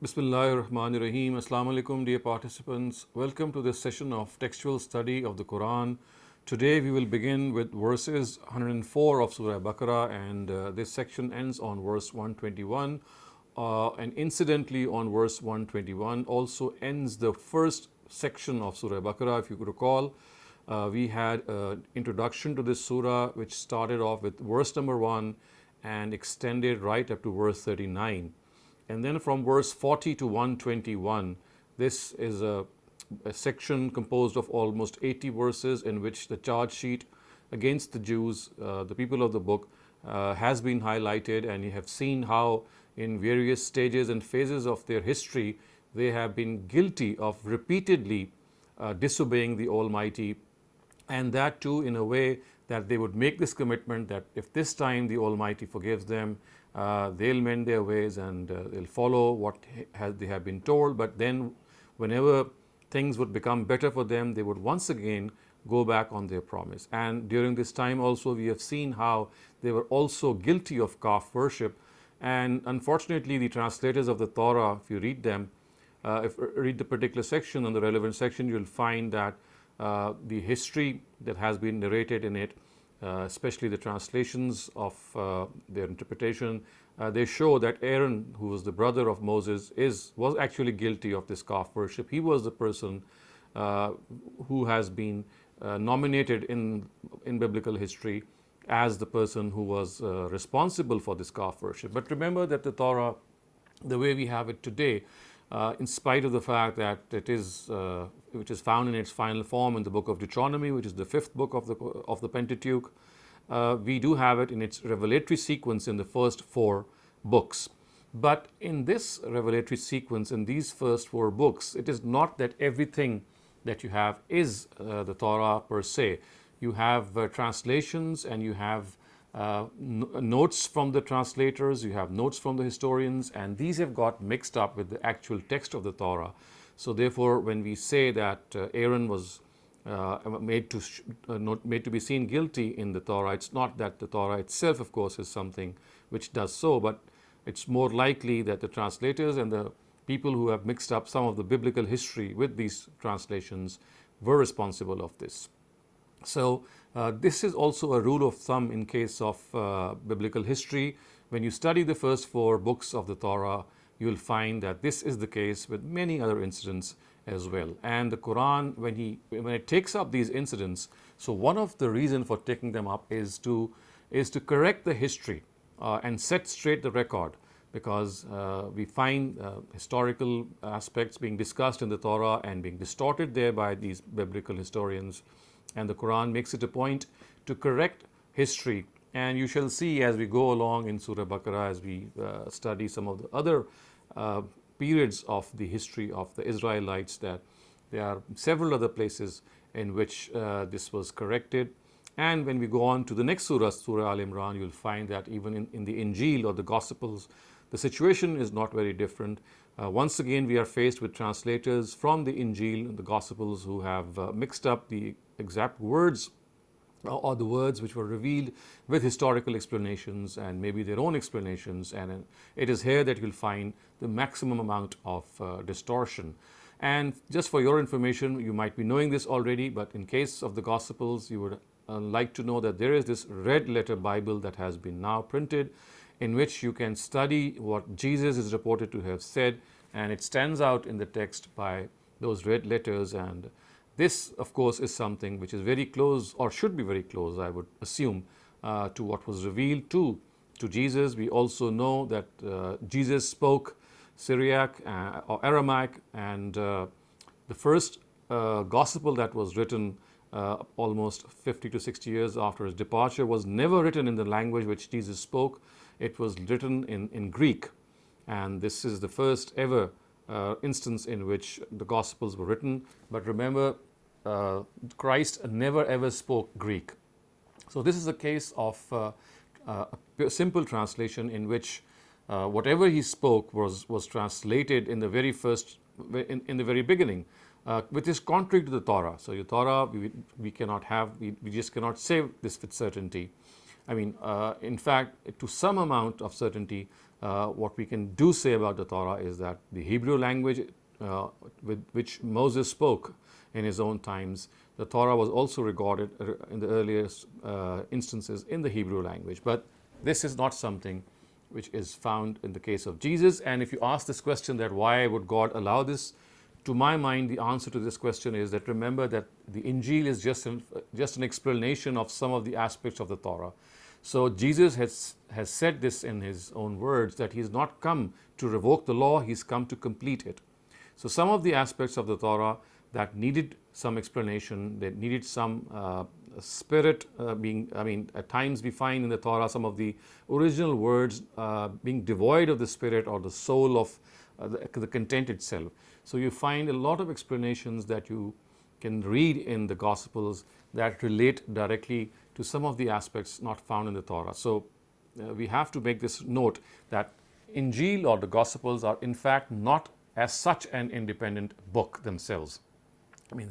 Bismillahirrahmanirrahim. Assalamu alaikum, dear participants. Welcome to this session of textual study of the Quran. Today we will begin with verses 104 of Surah Baqarah, and this section ends on verse 121. And incidentally, on verse 121 also ends the first section of Surah Baqarah. If you could recall, we had an introduction to this surah which started off with verse number 1 and extended right up to verse 39. And then from verse 40 to 121, this is a section composed of almost 80 verses in which the charge sheet against the Jews, the people of the book, has been highlighted, and you have seen how in various stages and phases of their history they have been guilty of repeatedly disobeying the Almighty, and that too in a way that they would make this commitment that if this time the Almighty forgives them, they'll mend their ways and they'll follow what they have been told. But then whenever things would become better for them, they would once again go back on their promise. And during this time also we have seen how they were also guilty of calf worship. And unfortunately, the translators of the Torah, if you read them, if you read the particular section, on the relevant section, you'll find that the history that has been narrated in it, especially the translations of their interpretation, they show that Aaron, who was the brother of Moses, was actually guilty of this calf worship. He was the person who has been nominated in biblical history as the person who was responsible for this calf worship. But remember that the Torah, the way we have it today, in spite of the fact that it is, which is found in its final form in the book of Deuteronomy, which is the fifth book of the Pentateuch, we do have it in its revelatory sequence in the first four books. But in this revelatory sequence, in these first four books, it is not that everything that you have is the Torah per se. You have translations, and you have notes from the translators, you have notes from the historians, and these have got mixed up with the actual text of the Torah. So therefore, when we say that Aaron was made to be seen guilty in the Torah, it's not that the Torah itself, of course, is something which does so, but it's more likely that the translators and the people who have mixed up some of the biblical history with these translations were responsible of this. So this is also a rule of thumb in case of biblical history. When you study the first four books of the Torah, you will find that this is the case with many other incidents as well. And the Quran, when it takes up these incidents, so one of the reasons for taking them up is to correct the history and set straight the record, because we find historical aspects being discussed in the Torah and being distorted there by these biblical historians. And the Quran makes it a point to correct history. And you shall see as we go along in Surah Baqarah, as we study some of the other periods of the history of the Israelites, that there are several other places in which this was corrected. And when we go on to the next surah, Surah Al-Imran, you'll find that even in the Injil or the Gospels, the situation is not very different. Once again, we are faced with translators from the Injil and the Gospels who have mixed up the exact words or the words which were revealed with historical explanations and maybe their own explanations, and it is here that you'll find the maximum amount of distortion. And just for your information, you might be knowing this already, but in case of the Gospels, you would like to know that there is this red letter Bible that has been now printed, in which you can study what Jesus is reported to have said, and it stands out in the text by those red letters. And this, of course, is something which is very close, or should be very close, I would assume, to what was revealed to Jesus. We also know that Jesus spoke Syriac or Aramaic, and the first gospel that was written almost 50 to 60 years after his departure was never written in the language which Jesus spoke. It was written in Greek, and this is the first ever instance in which the Gospels were written. But remember, Christ never ever spoke Greek. So this is a case of a simple translation in which whatever he spoke was translated in the very first, in the very beginning, which is contrary to the Torah. So the Torah, we cannot have, we just cannot say this with certainty. I mean, in fact, to some amount of certainty, what we can do say about the Torah is that the Hebrew language with which Moses spoke in his own times, the Torah was also regarded in the earliest instances in the Hebrew language. But this is not something which is found in the case of Jesus. And if you ask this question that why would God allow this, to my mind, the answer to this question is that remember that the Injil is just an explanation of some of the aspects of the Torah. So Jesus has said this in his own words, that he's not come to revoke the law, he's come to complete it. So some of the aspects of the Torah that needed some explanation, that needed some spirit at times we find in the Torah some of the original words being devoid of the spirit or the soul of the content itself. So you find a lot of explanations that you can read in the Gospels that relate directly to some of the aspects not found in the Torah. So we have to make this note that Injil or the Gospels are in fact not as such an independent book themselves. I mean,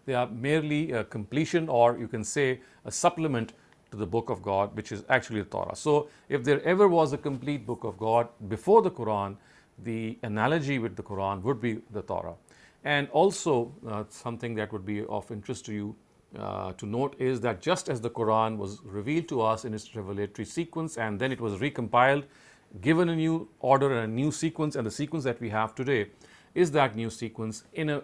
they are merely a completion, or you can say a supplement to the book of God, which is actually the Torah. So if there ever was a complete book of God before the Quran, the analogy with the Quran would be the Torah. And also something that would be of interest to you to note is that just as the Quran was revealed to us in its revelatory sequence and then it was recompiled, given a new order and a new sequence, and the sequence that we have today is that new sequence in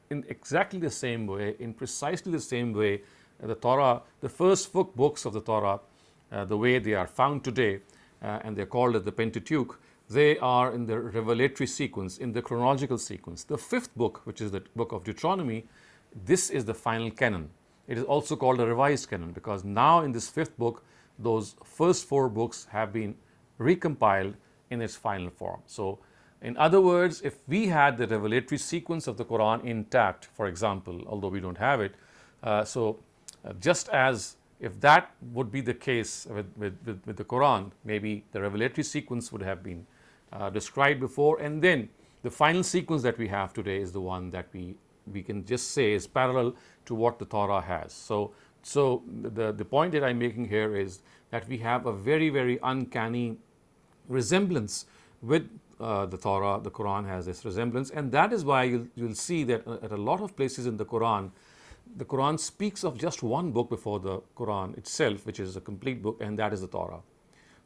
exactly the same way, in precisely the same way, the Torah, the first books of the Torah, the way they are found today, and they're called as the Pentateuch, they are in the revelatory sequence, in the chronological sequence. The fifth book, which is the book of Deuteronomy, this is the final canon. It is also called a revised canon because now in this fifth book, those first four books have been recompiled in its final form. So in other words, if we had the revelatory sequence of the Quran intact, for example, although we don't have it, just as if that would be the case with the Quran, maybe the revelatory sequence would have been described before, and then the final sequence that we have today is the one that we can just say is parallel to what the Torah has. So the point that I'm making here is that we have a very, very uncanny resemblance with the Torah. The Quran has this resemblance, and that is why you'll see that at a lot of places in the Quran speaks of just one book before the Quran itself, which is a complete book, and that is the Torah.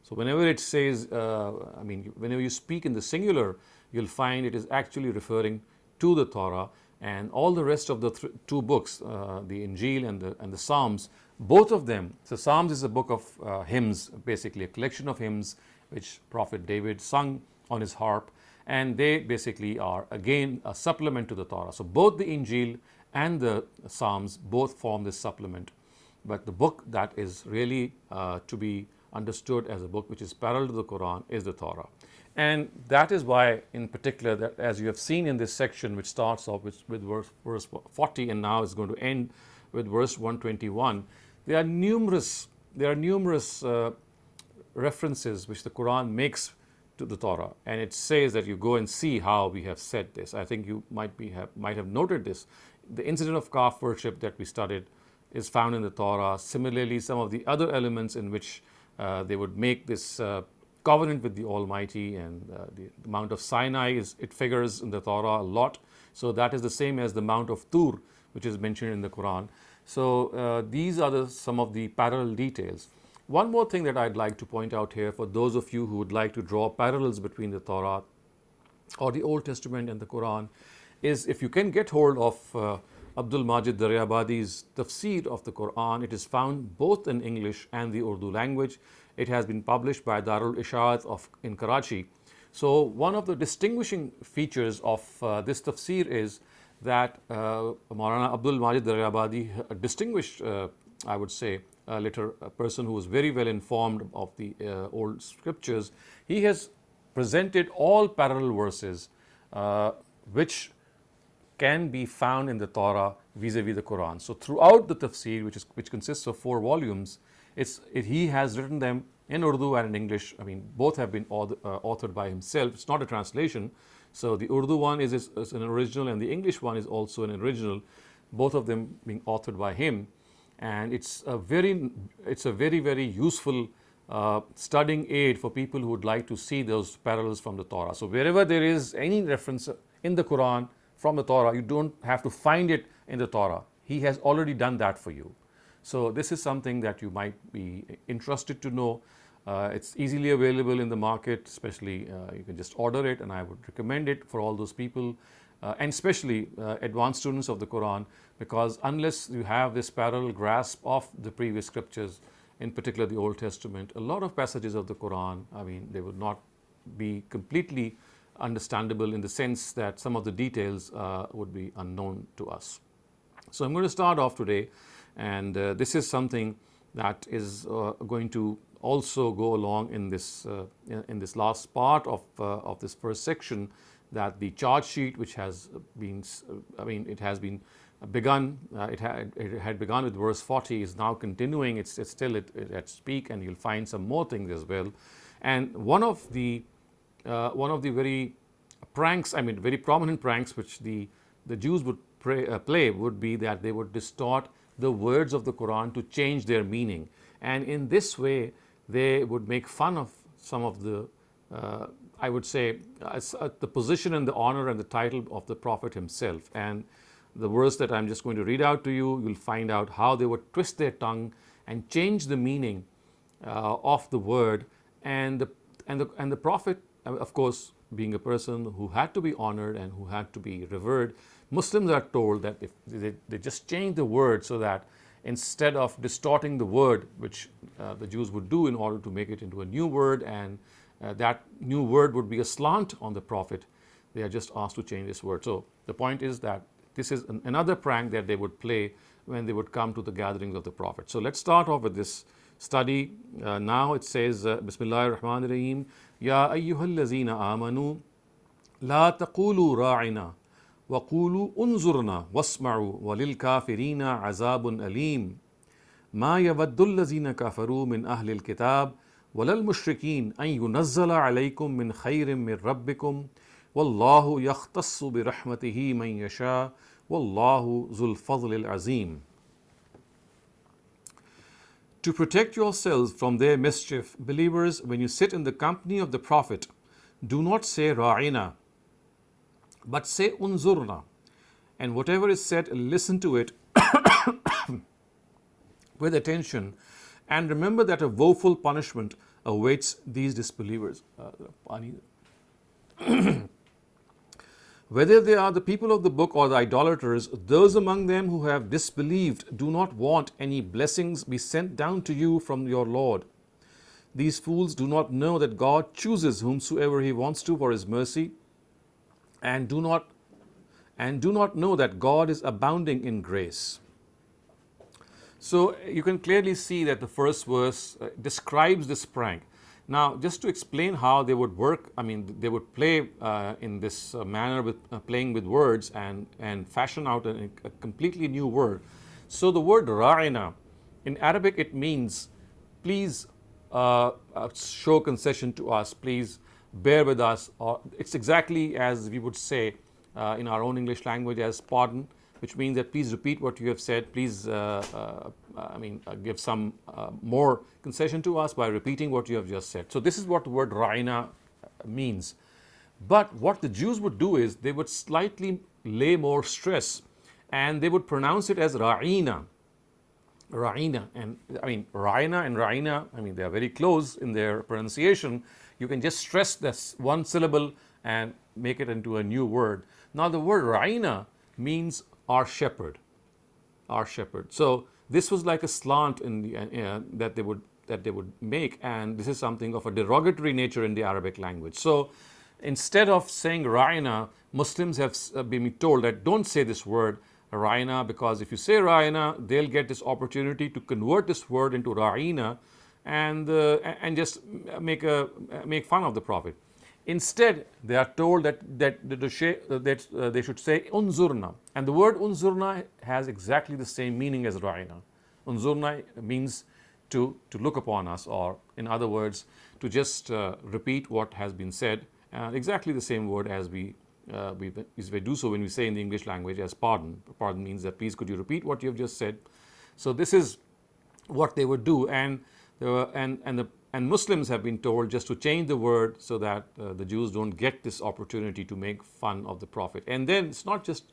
So whenever it says, whenever you speak in the singular, you'll find it is actually referring to the Torah, and all the rest of the two books, the Injil and the Psalms, both of them. So Psalms is a book of hymns, basically a collection of hymns which Prophet David sung on his harp, and they basically are again a supplement to the Torah. So both the Injil and the Psalms both form this supplement, but the book that is really to be understood as a book which is parallel to the Quran is the Torah. And that is why, in particular, that as you have seen in this section, which starts off with verse 40 and now is going to end with verse 121, there are numerous references which the Quran makes to the Torah, and it says that you go and see how we have said this. I think you might have noted this. The incident of calf worship that we studied is found in the Torah. Similarly, some of the other elements in which they would make this covenant with the Almighty, and the Mount of Sinai it figures in the Torah a lot. So that is the same as the Mount of Tur, which is mentioned in the Quran. So these are some of the parallel details. One more thing that I'd like to point out here for those of you who would like to draw parallels between the Torah or the Old Testament and the Quran is, if you can get hold of Abdul Majid Daryabadi's tafsir of the Quran, it is found both in English and the Urdu language. It has been published by Darul Ishaat in Karachi. So one of the distinguishing features of this tafsir is that Maulana Abdul Majid Daryabadi, a distinguished, I would say, a person who was very well informed of the old scriptures, he has presented all parallel verses which can be found in the Torah vis-a-vis the Quran. So throughout the tafsir, which consists of 4 volumes, he has written them in Urdu and in English. I mean, both have been authored by himself. It's not a translation. So the Urdu one is an original, and the English one is also an original, both of them being authored by him. And it's a very, very useful studying aid for people who would like to see those parallels from the Torah. So wherever there is any reference in the Quran from the Torah, you don't have to find it in the Torah. He has already done that for you. So this is something that you might be interested to know. It's easily available in the market, especially you can just order it, and I would recommend it for all those people, and especially advanced students of the Quran, because unless you have this parallel grasp of the previous scriptures, in particular the Old Testament, a lot of passages of the Quran, I mean, they would not be completely understandable in the sense that some of the details would be unknown to us. So I'm going to start off today, and this is something that is going to also go along in this last part of this first section, that the charge sheet, which has been, it has been begun, it had begun with verse 40, is now continuing. It's still at peak, and you'll find some more things as well. And one of the very pranks, very prominent pranks, which the Jews would play would be that they would distort the words of the Quran to change their meaning, and in this way they would make fun of some of the I would say the position and the honor and the title of the Prophet himself. And the verse that I'm just going to read out to you, you'll find out how they would twist their tongue and change the meaning of the word. And the Prophet, of course, being a person who had to be honored and who had to be revered, Muslims are told that if they just change the word, so that instead of distorting the word, which the Jews would do in order to make it into a new word, and that new word would be a slant on the Prophet, they are just asked to change this word. So the point is that this is another prank that they would play when they would come to the gatherings of the Prophet. So let's start off with this study. Now it says, Bismillahir Rahmanir Rahim, Ya ayyuhallazina amanu la taqulu ra'ina wa qulu unzurna wasma'u walil kafirina azabun alim ma yawaddu allazina kafaru min ahli al-kitab walal mushrikeen an yunazzala alaykum min khayrin min rabbikum wallahu yakhtassu bi rahmatihi man yasha wallahu zul fadlil azim. To protect yourselves from their mischief, believers, when you sit in the company of the Prophet, do not say ra'ina, but say unzurna, and whatever is said, listen to it with attention, and remember that a woeful punishment awaits these disbelievers. Whether they are the people of the book or the idolaters, those among them who have disbelieved do not want any blessings be sent down to you from your Lord. These fools do not know that God chooses whomsoever He wants to for His mercy, and do not know that God is abounding in grace. So you can clearly see that the first verse describes this prank. Now, just to explain how they would work, they would play in this manner with playing with words and fashion out a completely new word. So the word ra'ina, in Arabic it means, please show concession to us, please bear with us, or it's exactly as we would say in our own English language as pardon, which means that please repeat what you have said, please give some more concession to us by repeating what you have just said. So this is what the word ra'ina means. But what the Jews would do is they would slightly lay more stress, and they would pronounce it as ra'ina. Ra'ina, and ra'ina and ra'ina, they are very close in their pronunciation. You can just stress this one syllable and make it into a new word. Now the word ra'ina means our shepherd, our shepherd. So this was like a slant in the, that they would make, and this is something of a derogatory nature in the Arabic language. So instead of saying ra'ina, Muslims have been told that don't say this word ra'ina, because if you say ra'ina, they'll get this opportunity to convert this word into ra'ina and just make fun of the Prophet. Instead, they are told that they should say unzurna, and the word unzurna has exactly the same meaning as ra'ina. Unzurna means to look upon us, or in other words, to just repeat what has been said. Exactly the same word as we do so when we say in the English language as pardon. Pardon means that please could you repeat what you have just said. So this is what they would do, and the And Muslims have been told just to change the word so that the Jews don't get this opportunity to make fun of the Prophet. And then it's not just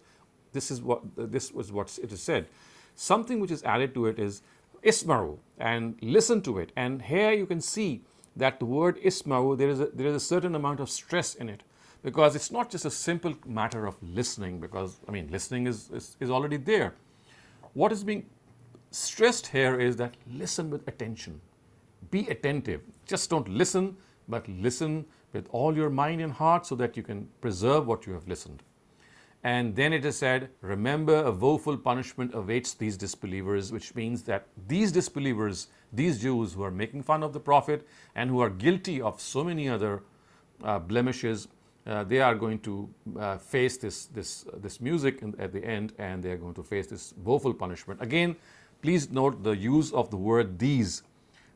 this was what it is said. Something which is added to it is isma'u, and listen to it. And here you can see that the word isma'u, there is a certain amount of stress in it, because it's not just a simple matter of listening, because I mean listening is already there. What is being stressed here is that listen with attention. Be attentive. Just don't listen, but listen with all your mind and heart so that you can preserve what you have listened. And then it is said, remember, a woeful punishment awaits these disbelievers, which means that these disbelievers, these Jews who are making fun of the Prophet and who are guilty of so many other blemishes, they are going to face this music at the end, and they are going to face this woeful punishment. Again, please note the use of the word these.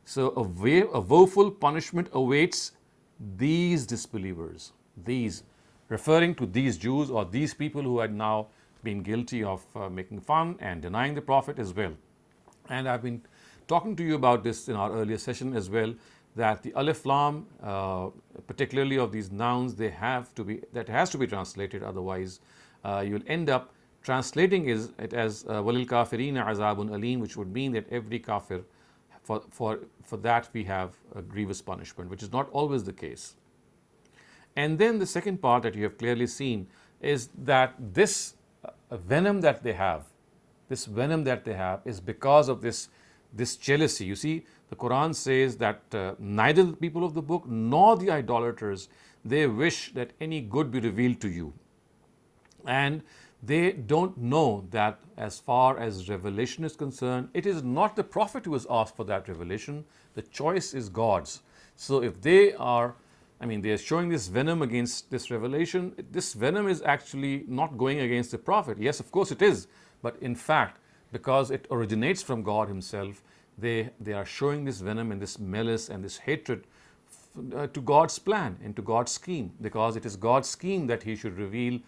So a woeful punishment awaits these disbelievers, these, referring to these Jews or these people who had now been guilty of making fun and denying the Prophet as well. And I've been talking to you about this in our earlier session as well, that the alif lam, particularly of these nouns, that has to be translated, otherwise you'll end up translating it as walil kafirina azabun alim, which would mean that every kafir, for that we have a grievous punishment, which is not always the case. And then the second part that you have clearly seen is that this venom that they have is because of this jealousy. You see, the Quran says that neither the people of the book nor the idolaters, they wish that any good be revealed to you. And they don't know that as far as revelation is concerned, it is not the Prophet who has asked for that revelation. The choice is God's. So if they are showing this venom against this revelation, this venom is actually not going against the Prophet. Yes, of course it is. But in fact, because it originates from God Himself, they are showing this venom and this malice and this hatred to God's plan and to God's scheme, because it is God's scheme that He should reveal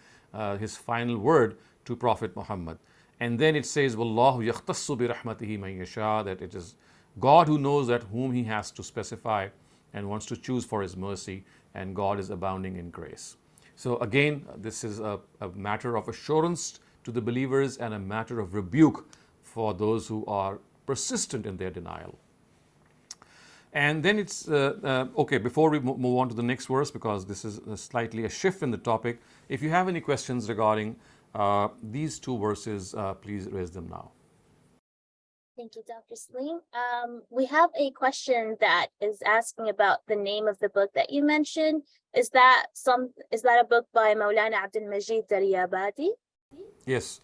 His final word to Prophet Muhammad. And then it says, Wallahu yakhtassu bi rahmatihi man yasha, that it is God who knows that whom He has to specify and wants to choose for His mercy, and God is abounding in grace. So again, this is a matter of assurance to the believers and a matter of rebuke for those who are persistent in their denial. And then it's, okay, before we move on to the next verse, because this is slightly a shift in the topic, if you have any questions regarding these two verses, please raise them now. Thank you, Dr. Saleem. We have a question that is asking about the name of the book that you mentioned. Is that a book by Maulana Abdul Majid Daryabadi? Yes,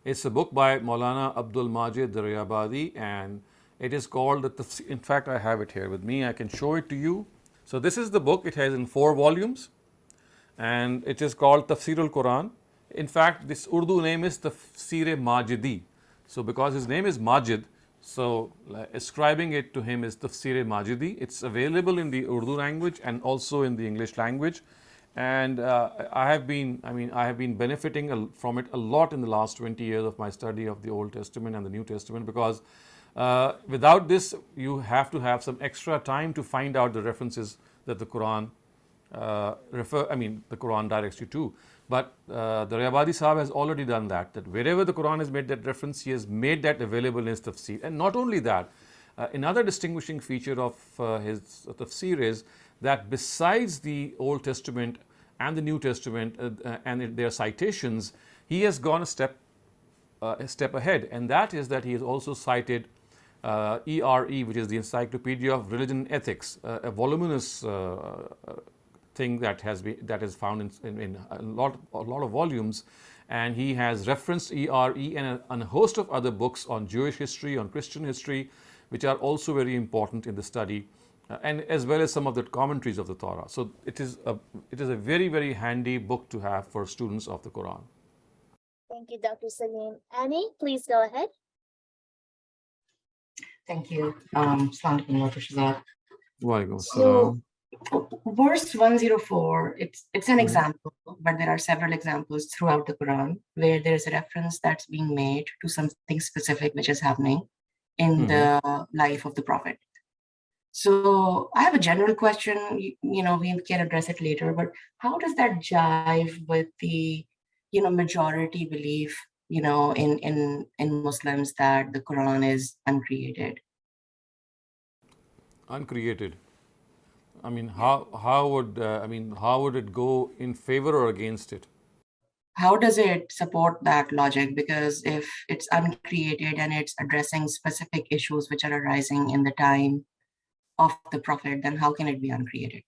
it's a book by Maulana Abdul Majid Daryabadi, and it is called in fact, I have it here with me. I can show it to you. So this is the book. It has in 4 volumes, and it is called Tafsir al-Quran. In fact, this Urdu name is Tafsir-e-Majidi. So because his name is Majid, so ascribing it to him is Tafsir-e-Majidi. It's available in the Urdu language and also in the English language. And I have been benefiting from it a lot in the last 20 years of my study of the Old Testament and the New Testament, because without this, you have to have some extra time to find out the references that the Quran the Quran directs you to. But the Daryabadi Sahib has already done that wherever the Quran has made that reference, he has made that available in his tafsir. And not only that, another distinguishing feature of his tafsir is that besides the Old Testament and the New Testament and their citations, he has gone a step ahead, and that is that he has also cited ERE, which is the Encyclopedia of Religion and Ethics, a voluminous thing that is found in a lot of volumes, and he has referenced ERE and a host of other books on Jewish history, on Christian history, which are also very important in the study, and as well as some of the commentaries of the Torah. So it is a very, very handy book to have for students of the Quran. Thank you, Dr. Saleem. Annie, please go ahead. Thank you. Assalamu alaikum, Dr. Shehzad. Walaikum So, verse 104, it's an example, but there are several examples throughout the Quran where there is a reference that's being made to something specific which is happening in the life of the Prophet. So I have a general question, we can address it later, but how does that jive with the, majority belief, in Muslims that the Quran is uncreated? Uncreated. I mean, how would it go in favor or against it? How does it support that logic? Because if it's uncreated and it's addressing specific issues which are arising in the time of the Prophet, then how can it be uncreated?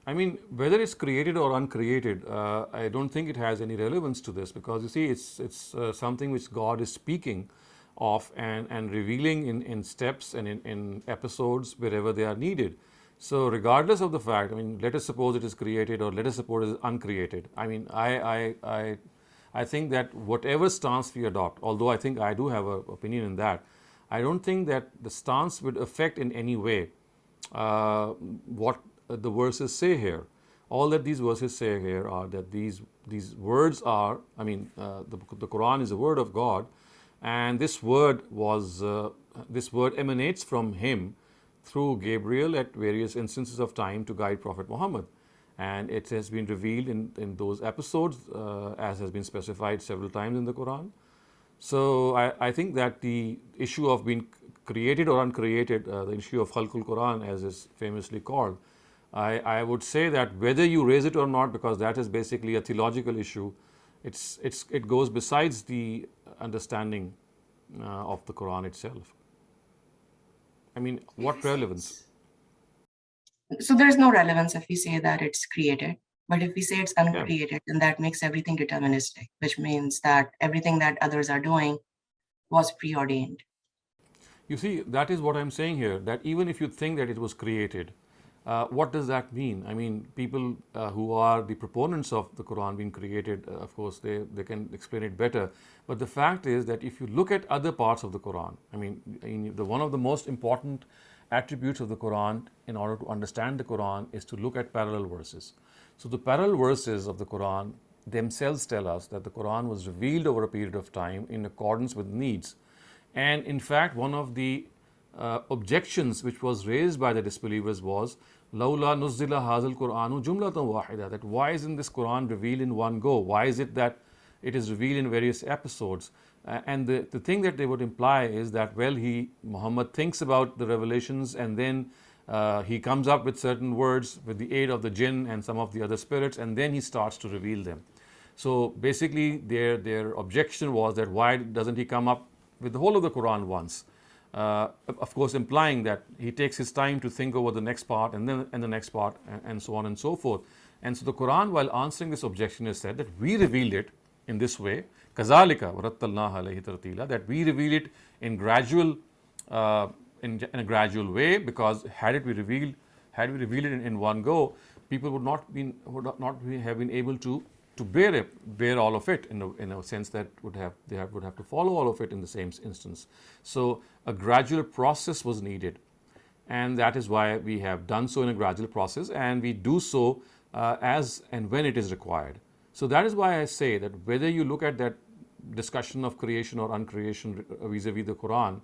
I mean, whether it's created or uncreated, I don't think it has any relevance to this, because you see, it's something which God is speaking of and revealing in steps and in episodes wherever they are needed. So, regardless of the fact, I mean, let us suppose it is created or let us suppose it is uncreated. I mean, I think that whatever stance we adopt, although I think I do have an opinion in that, I don't think that the stance would affect in any way what the verses say here. All that these verses say here are that these words are, I mean, the Quran is a word of God, and this word emanates from Him through Gabriel at various instances of time to guide Prophet Muhammad, and it has been revealed in those episodes as has been specified several times in the Quran. So I think that the issue of being created or uncreated, the issue of Khalqul Quran, as is famously called, I would say that whether you raise it or not, because that is basically a theological issue, it goes besides the understanding of the Quran itself. I mean, what relevance? So there's no relevance if we say that it's created, but if we say it's Yeah. uncreated, then that makes everything deterministic, which means that everything that others are doing was preordained. You see, that is what I'm saying here, that even if you think that it was created, what does that mean? I mean, people who are the proponents of the Quran being created, of course, they can explain it better. But the fact is that if you look at other parts of the Quran, I mean, one of the most important attributes of the Quran in order to understand the Quran is to look at parallel verses. So the parallel verses of the Quran themselves tell us that the Quran was revealed over a period of time in accordance with needs. And in fact, one of the objections which was raised by the disbelievers was Laula nuzzila hazal Quranu jumlatan wahida, that why isn't this Quran revealed in one go? Why is it that it is revealed in various episodes? And the thing that they would imply is that, well, Muhammad thinks about the revelations and then he comes up with certain words with the aid of the jinn and some of the other spirits, and then he starts to reveal them. So basically their objection was that why doesn't he come up with the whole of the Quran once? Of course, implying that he takes his time to think over the next part and then the next part, and so on and so forth. And so the Quran, while answering this objection, has said that we revealed it in this way, kazalika warattalnaha alayhi tartila, that we reveal it in a gradual way, because had we revealed it in one go, people would not have been able to bear all of it in a sense that would have to follow all of it in the same instance. So a gradual process was needed, and that is why we have done so in a gradual process, and we do so as and when it is required. So that is why I say that whether you look at that discussion of creation or uncreation vis-a-vis the Quran,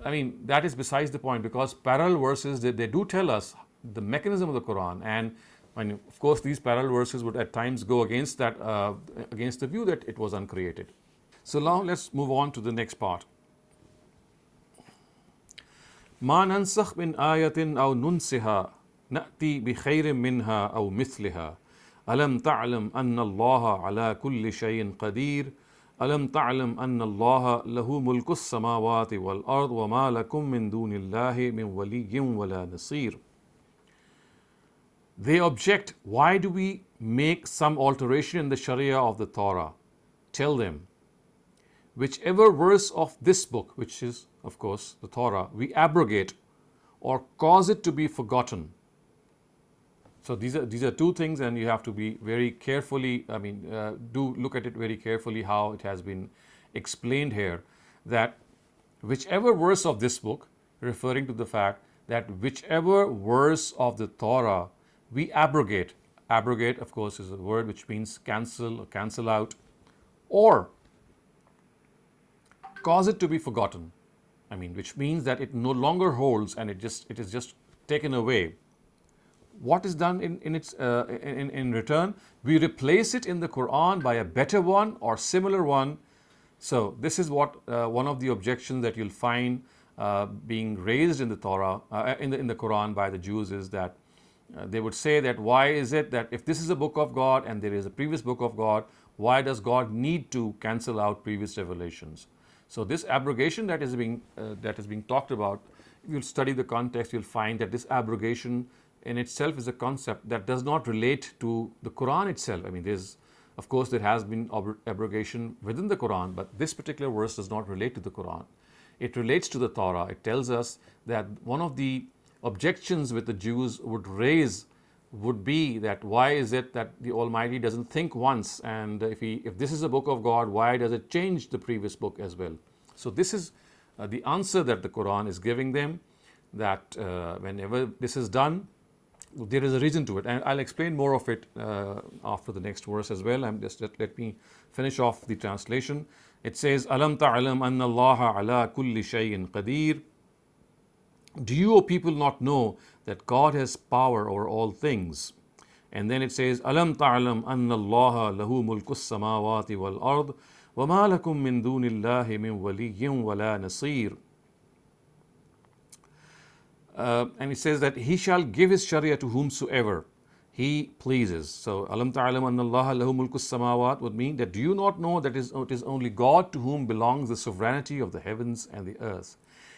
I mean, that is besides the point, because parallel verses, they do tell us the mechanism of the Quran, and of course these parallel verses would at times go against that, against the view that it was uncreated. So now let's move on to the next part. ما ننسخ من آية أو ننسها نأتي بخير منها أو مثلها ألم تعلم أن الله على كل شيء قدير ألم تعلم أن الله له ملك السماوات والأرض وما لكم من دون الله من ولي ولا نصير. They object, why do we make some alteration in the Sharia of the Torah? Tell them, whichever verse of this book, which is of course the Torah, we abrogate or cause it to be forgotten. So these are two things, and you have to be very carefully, do look at it very carefully how it has been explained here, that whichever verse of this book, referring to the fact that whichever verse of the Torah we abrogate. Abrogate, of course, is a word which means cancel or cancel out, or cause it to be forgotten. I mean, which means that it no longer holds and it is just taken away. What is done in return? We replace it in the Quran by a better one or similar one. So this is what one of the objections that you'll find being raised in the Torah, in the Quran by the Jews is that they would say that why is it that if this is a book of God and there is a previous book of God, why does God need to cancel out previous revelations? So this abrogation that is being talked about, if you'll study the context, you'll find that this abrogation in itself is a concept that does not relate to the Quran itself. I mean, of course, there has been abrogation within the Quran, but this particular verse does not relate to the Quran. It relates to the Torah. It tells us that one of the objections which the Jews would raise would be that why is it that the Almighty doesn't think once, and if this is a book of God, why does it change the previous book as well? So this is the answer that the Quran is giving them, that whenever this is done, there is a reason to it, and I'll explain more of it after the next verse as well. Let me finish off the translation. It says, "Alam ta'lam anna Allah ala kulli shay'in qadir." Do you, O people, not know that God has power over all things? And then it says, "Alam ta'lam anna Allah lahu mulku as-samawati wal ard, wa ma lakum min dunillahi min waliyyin wa la nasir." And it says that He shall give His Sharia to whomsoever He pleases. So, Alam ta'alam anna Allah lahu mulku samawat would mean that do you not know that it is only God to whom belongs the sovereignty of the heavens and the earth.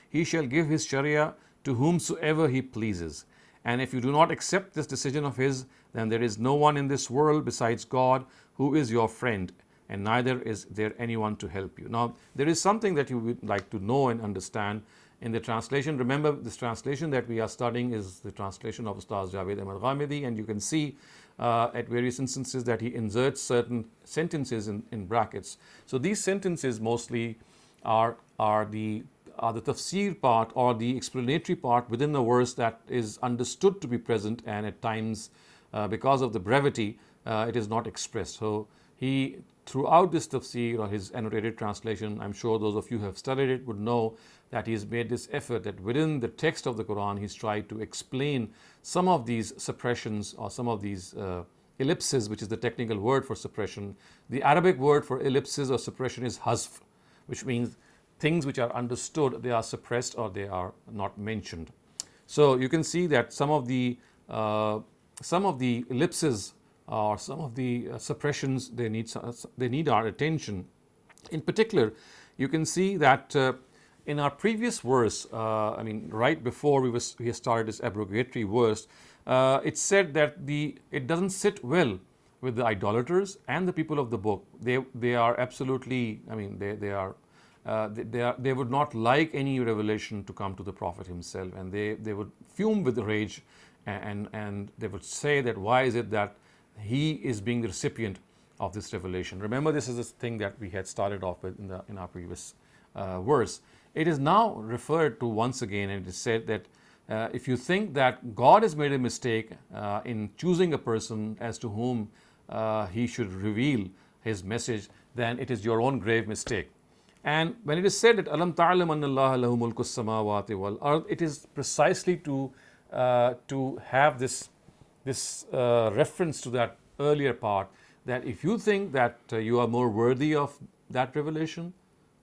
He shall give His Sharia to whomsoever He pleases. And if you do not accept this decision of His, then there is no one in this world besides God who is your friend, and neither is there anyone to help you. Now, there is something that you would like to know and understand in the translation. Remember, this translation that we are studying is the translation of Ustaz Javed Ahmed Ghamidi, and you can see at various instances that he inserts certain sentences in brackets. So these sentences mostly are the tafsir part or the explanatory part within the verse that is understood to be present, and at times because of the brevity it is not expressed. So he, throughout this tafsir or his annotated translation, I'm sure those of you who have studied it would know that he's made this effort that within the text of the Quran he's tried to explain some of these suppressions or some of these ellipses, which is the technical word for suppression. The Arabic word for ellipses or suppression is hazf, which means things which are understood, they are suppressed or they are not mentioned. So you can see that some of the ellipses or some of the suppressions, they need our attention. In particular, you can see that in our previous verse, right before we started this abrogatory verse, it said that it doesn't sit well with the idolaters and the people of the book. They are absolutely, they would not like any revelation to come to the Prophet himself, and they would fume with rage, and they would say that why is it that he is being the recipient of this revelation. Remember, this is the thing that we had started off with in our previous verse. It is now referred to once again, and it is said that if you think that God has made a mistake in choosing a person as to whom He should reveal His message, then it is your own grave mistake. And when it is said that Alam ta'lam anna Allah lahu mulku samawati wal ard, it is precisely to have this reference to that earlier part, that if you think that you are more worthy of that revelation,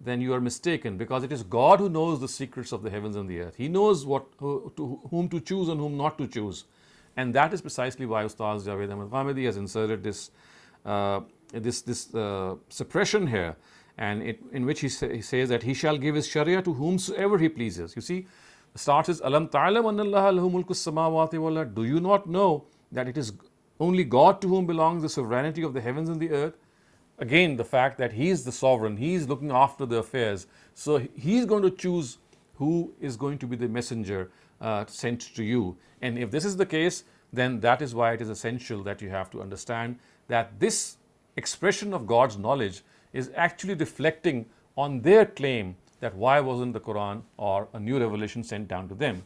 then you are mistaken, because it is God who knows the secrets of the heavens and the earth. He knows whom to choose and whom not to choose. And that is precisely why Ustaz Javed Ahmed Ghamidi has inserted this suppression here, and in which he says that He shall give His Sharia to whomsoever He pleases. You see, the start is Alam ta'alam anna Allah lahu mulku samawati wal ard. Do you not know that it is only God to whom belongs the sovereignty of the heavens and the earth? Again, the fact that He is the sovereign, He is looking after the affairs. So He is going to choose who is going to be the messenger sent to you. And if this is the case, then that is why it is essential that you have to understand that this expression of God's knowledge is actually reflecting on their claim that why wasn't the Quran or a new revelation sent down to them.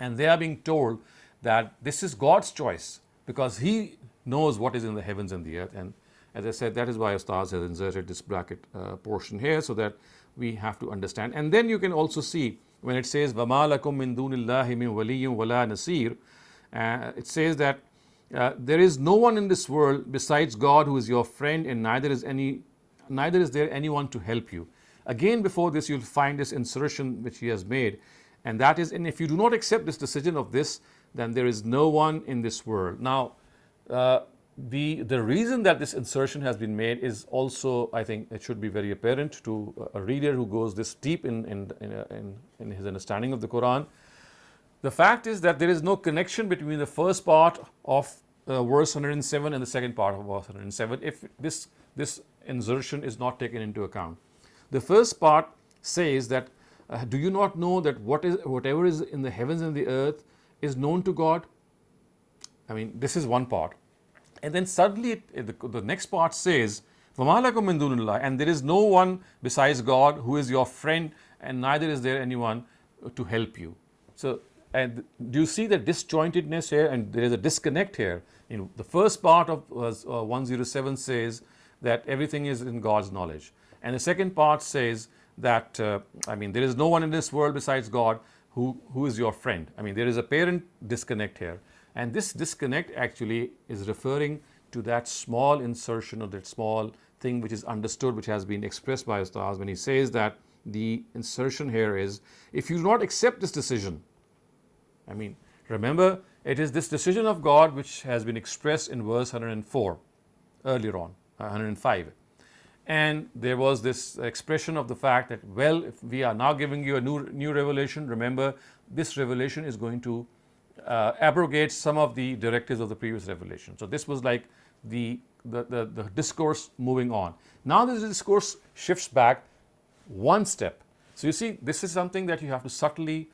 And they are being told that this is God's choice, because He knows what is in the heavens and the earth. And as I said, that is why Ustaz has inserted this bracket portion here, so that we have to understand. And then you can also see when it says وَمَا لَكُم مِّن دُونِ اللَّهِ مِن وَلِيٍّ وَلَا نَصِيرٍ, it says that there is no one in this world besides God who is your friend, and neither is there anyone to help you. Again, before this, you'll find this insertion which he has made, and that is, and if you do not accept this decision of this, then there is no one in this world. Now, the reason that this insertion has been made is also, I think, it should be very apparent to a reader who goes this deep in his understanding of the Quran. The fact is that there is no connection between the first part of verse 107 and the second part of verse 107 if this insertion is not taken into account. The first part says that, do you not know that whatever is in the heavens and the earth is known to God? I mean, this is one part. And then suddenly the next part says, وَمَا لَكُم مِّن دُونِ اللَّهِ, and there is no one besides God who is your friend, and neither is there anyone to help you. So, and do you see the disjointedness here? And there is a disconnect here. The first part of 107 says that everything is in God's knowledge. And the second part says that, there is no one in this world besides God who is your friend. I mean, there is a apparent disconnect here. And this disconnect actually is referring to that small insertion or that small thing which is understood, which has been expressed by Ustaz when he says that the insertion here is, if you do not accept this decision, I mean, remember, it is this decision of God which has been expressed in verse 104 earlier on, 105. And there was this expression of the fact that, well, if we are now giving you a new revelation, remember, this revelation is going to abrogate some of the directives of the previous revelation. So this was like the discourse moving on. Now this discourse shifts back one step. So you see, this is something that you have to subtly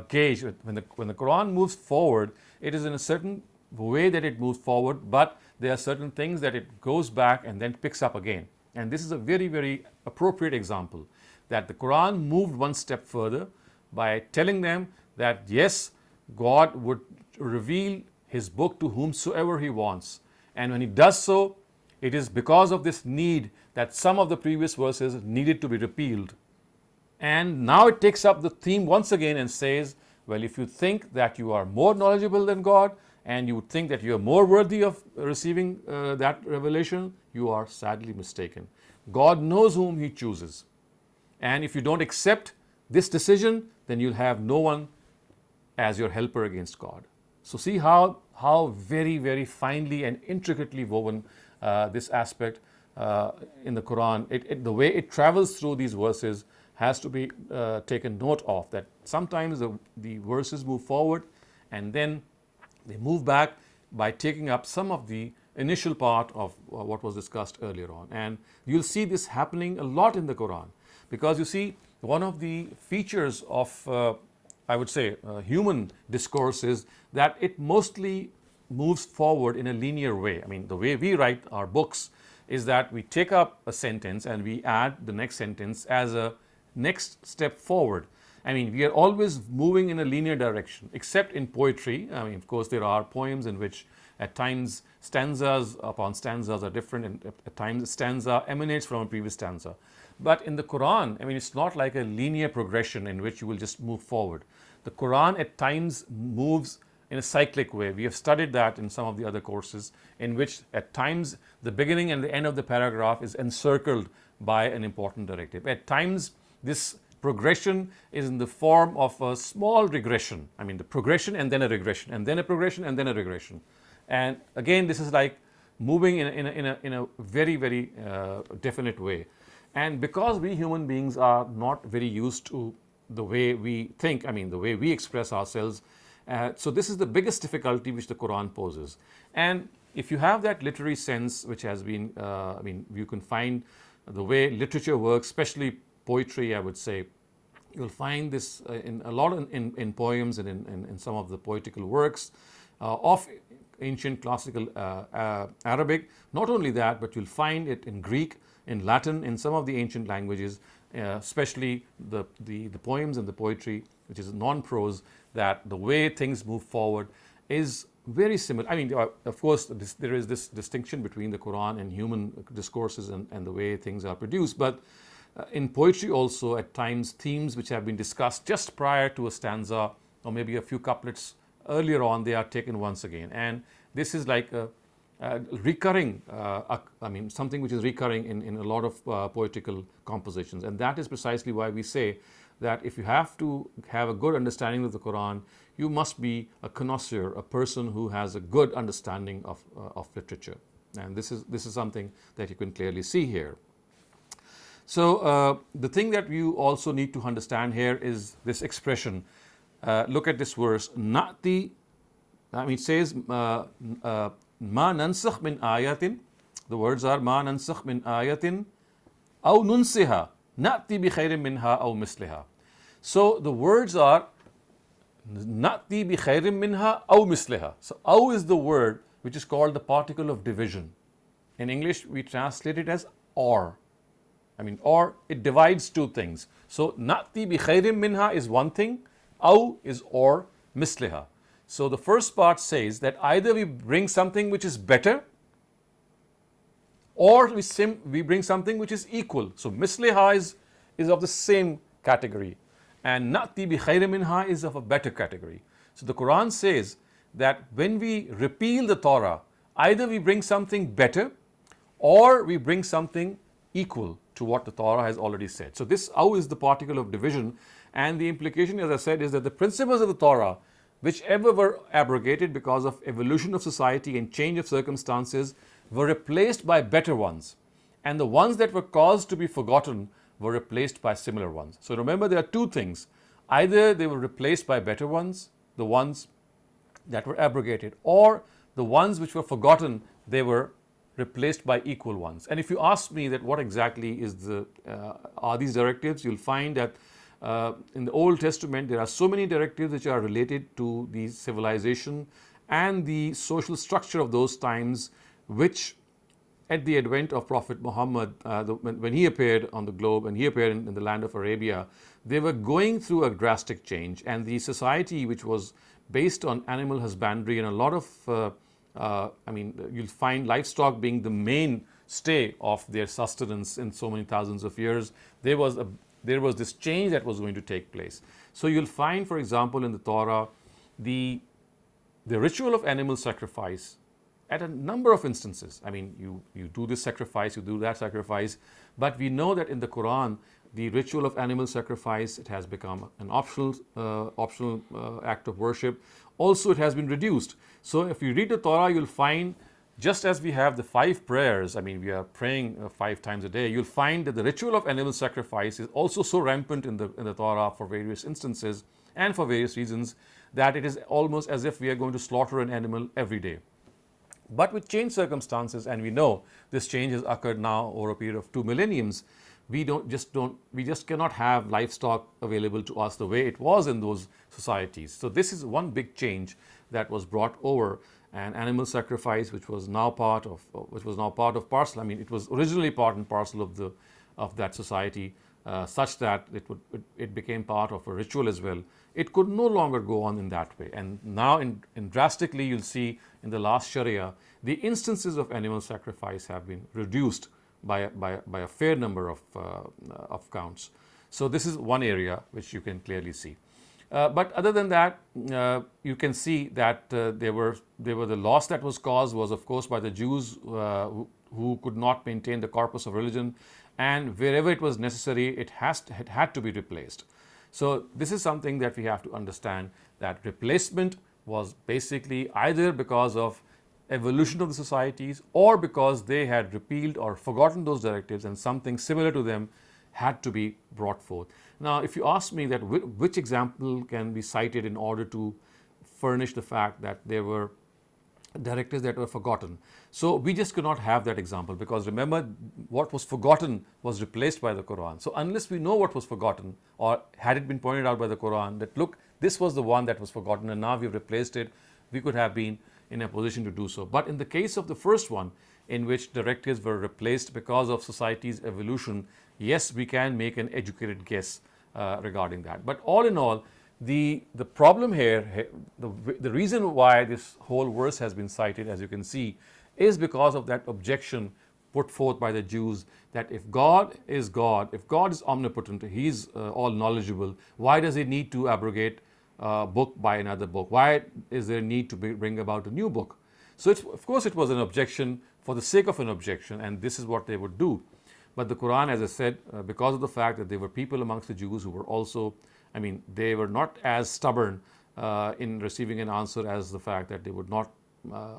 gauge. When the Quran moves forward, it is in a certain way that it moves forward, but there are certain things that it goes back and then picks up again. And this is a very, very appropriate example that the Quran moved one step further by telling them that yes, God would reveal His book to whomsoever He wants. And when He does so, it is because of this need that some of the previous verses needed to be repealed. And now it takes up the theme once again and says, well, if you think that you are more knowledgeable than God and you would think that you are more worthy of receiving that revelation, you are sadly mistaken. God knows whom He chooses. And if you don't accept this decision, then you'll have no one as your helper against God. So see how very, very finely and intricately woven this aspect in the Quran. The way it travels through these verses has to be taken note of, that sometimes the verses move forward and then they move back by taking up some of the initial part of what was discussed earlier on. And you'll see this happening a lot in the Quran, because you see, one of the features of I would say human discourse is that it mostly moves forward in a linear way. I mean, the way we write our books is that we take up a sentence and we add the next sentence as a next step forward. I mean, we are always moving in a linear direction, except in poetry. I mean, of course, there are poems in which at times stanzas upon stanzas are different, and at times a stanza emanates from a previous stanza. But in the Quran, I mean, it's not like a linear progression in which you will just move forward. The Quran at times moves in a cyclic way. We have studied that in some of the other courses, in which at times the beginning and the end of the paragraph is encircled by an important directive. At times this progression is in the form of a small regression. I mean, the progression and then a regression, and then a progression and then a regression. And again, this is like moving in a very, very definite way. And because we human beings are not very used to the way we think, I mean, the way we express ourselves, so this is the biggest difficulty which the Quran poses. And if you have that literary sense, which has been, I mean, you can find the way literature works, especially poetry, I would say, you'll find this in a lot in poems and in some of the poetical works of ancient classical Arabic. Not only that, but you'll find it in Greek, in Latin, in some of the ancient languages, especially the poems and the poetry, which is non-prose, that the way things move forward is very similar. I mean, of course, there is this distinction between the Quran and human discourses and the way things are produced, but in poetry also, at times, themes which have been discussed just prior to a stanza or maybe a few couplets earlier on, they are taken once again. And this is like a recurring, something which is recurring in a lot of poetical compositions. And that is precisely why we say that if you have to have a good understanding of the Quran, you must be a connoisseur, a person who has a good understanding of literature. And this is something that you can clearly see here. So the thing that you also need to understand here is this expression. Look at this verse. Na'ti, it says, Ma nansakh min ayatin. The words are Ma nansakh min ayatin aw nunsiha na'ti bi khairin minha aw misliha. So the words are Na'ti bi khairin minha aw misliha. So aw is the word which is called the particle of division. In English, we translate it as or. Or it divides two things. So na'ti bi khairin minha is one thing, aw is or, misliha. So the first part says that either we bring something which is better, or we bring something which is equal. So misliha is of the same category, and na'ti bi khairin minha is of a better category. So the Quran says that when we repeal the Torah, either we bring something better or we bring something equal to what the Torah has already said. So this aw is the particle of division, and the implication, as I said, is that the principles of the Torah, whichever were abrogated because of evolution of society and change of circumstances, were replaced by better ones, and the ones that were caused to be forgotten were replaced by similar ones. So remember, there are two things: either they were replaced by better ones, the ones that were abrogated, or the ones which were forgotten, they were replaced by equal ones. And if you ask me that what exactly is are these directives, you'll find that in the Old Testament there are so many directives which are related to the civilization and the social structure of those times, which at the advent of Prophet Muhammad, when he appeared on the globe and he appeared in the land of Arabia, they were going through a drastic change, and the society which was based on animal husbandry and a lot of you'll find livestock being the mainstay of their sustenance in so many thousands of years. There was this change that was going to take place. So you'll find, for example, in the Torah, the ritual of animal sacrifice at a number of instances. You do this sacrifice, you do that sacrifice, but we know that in the Quran, the ritual of animal sacrifice, it has become an optional act of worship. Also, it has been reduced. So if you read the Torah, you'll find, just as we have the 5 prayers, we are praying 5 times a day, you'll find that the ritual of animal sacrifice is also so rampant in the Torah for various instances and for various reasons that it is almost as if we are going to slaughter an animal every day. But with changed circumstances, and we know this change has occurred now over a period of 2 millenniums, we just cannot have livestock available to us the way it was in those societies. So this is one big change that was brought over, and animal sacrifice, which was now part of parcel. It was originally part and parcel of that society, such that it became part of a ritual as well. It could no longer go on in that way. And now, in drastically, you'll see in the last Sharia, the instances of animal sacrifice have been reduced by a fair number of counts. So this is one area which you can clearly see. But other than that, you can see that there were the loss that was caused was, of course, by the Jews who could not maintain the corpus of religion, and wherever it was necessary, it had to be replaced. So this is something that we have to understand, that replacement was basically either because of evolution of the societies or because they had repealed or forgotten those directives and something similar to them had to be brought forth. Now, if you ask me that which example can be cited in order to furnish the fact that there were directives that were forgotten, so we just could not have that example, because remember, what was forgotten was replaced by the Quran. So unless we know what was forgotten, or had it been pointed out by the Quran that look, this was the one that was forgotten and now we've replaced it, we could have been in a position to do so. But in the case of the first one, in which directives were replaced because of society's evolution, yes, we can make an educated guess regarding that. But all in all, the problem here, the reason why this whole verse has been cited, as you can see, is because of that objection put forth by the Jews that if God is omnipotent, He's all knowledgeable, why does He need to abrogate a book by another book? Why is there a need to bring about a new book? So of course it was an objection for the sake of an objection, and this is what they would do. But the Quran, as I said, because of the fact that there were people amongst the Jews who were also, they were not as stubborn in receiving an answer as the fact that they would not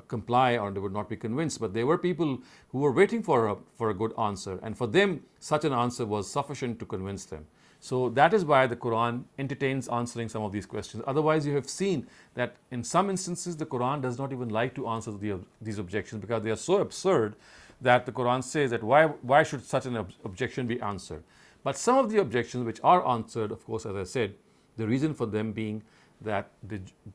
comply or they would not be convinced, but there were people who were waiting for a good answer, and for them such an answer was sufficient to convince them. So that is why the Quran entertains answering some of these questions. Otherwise, you have seen that in some instances the Quran does not even like to answer these objections because they are so absurd that the Quran says that why should such an objection be answered? But some of the objections which are answered, of course, as I said, the reason for them being that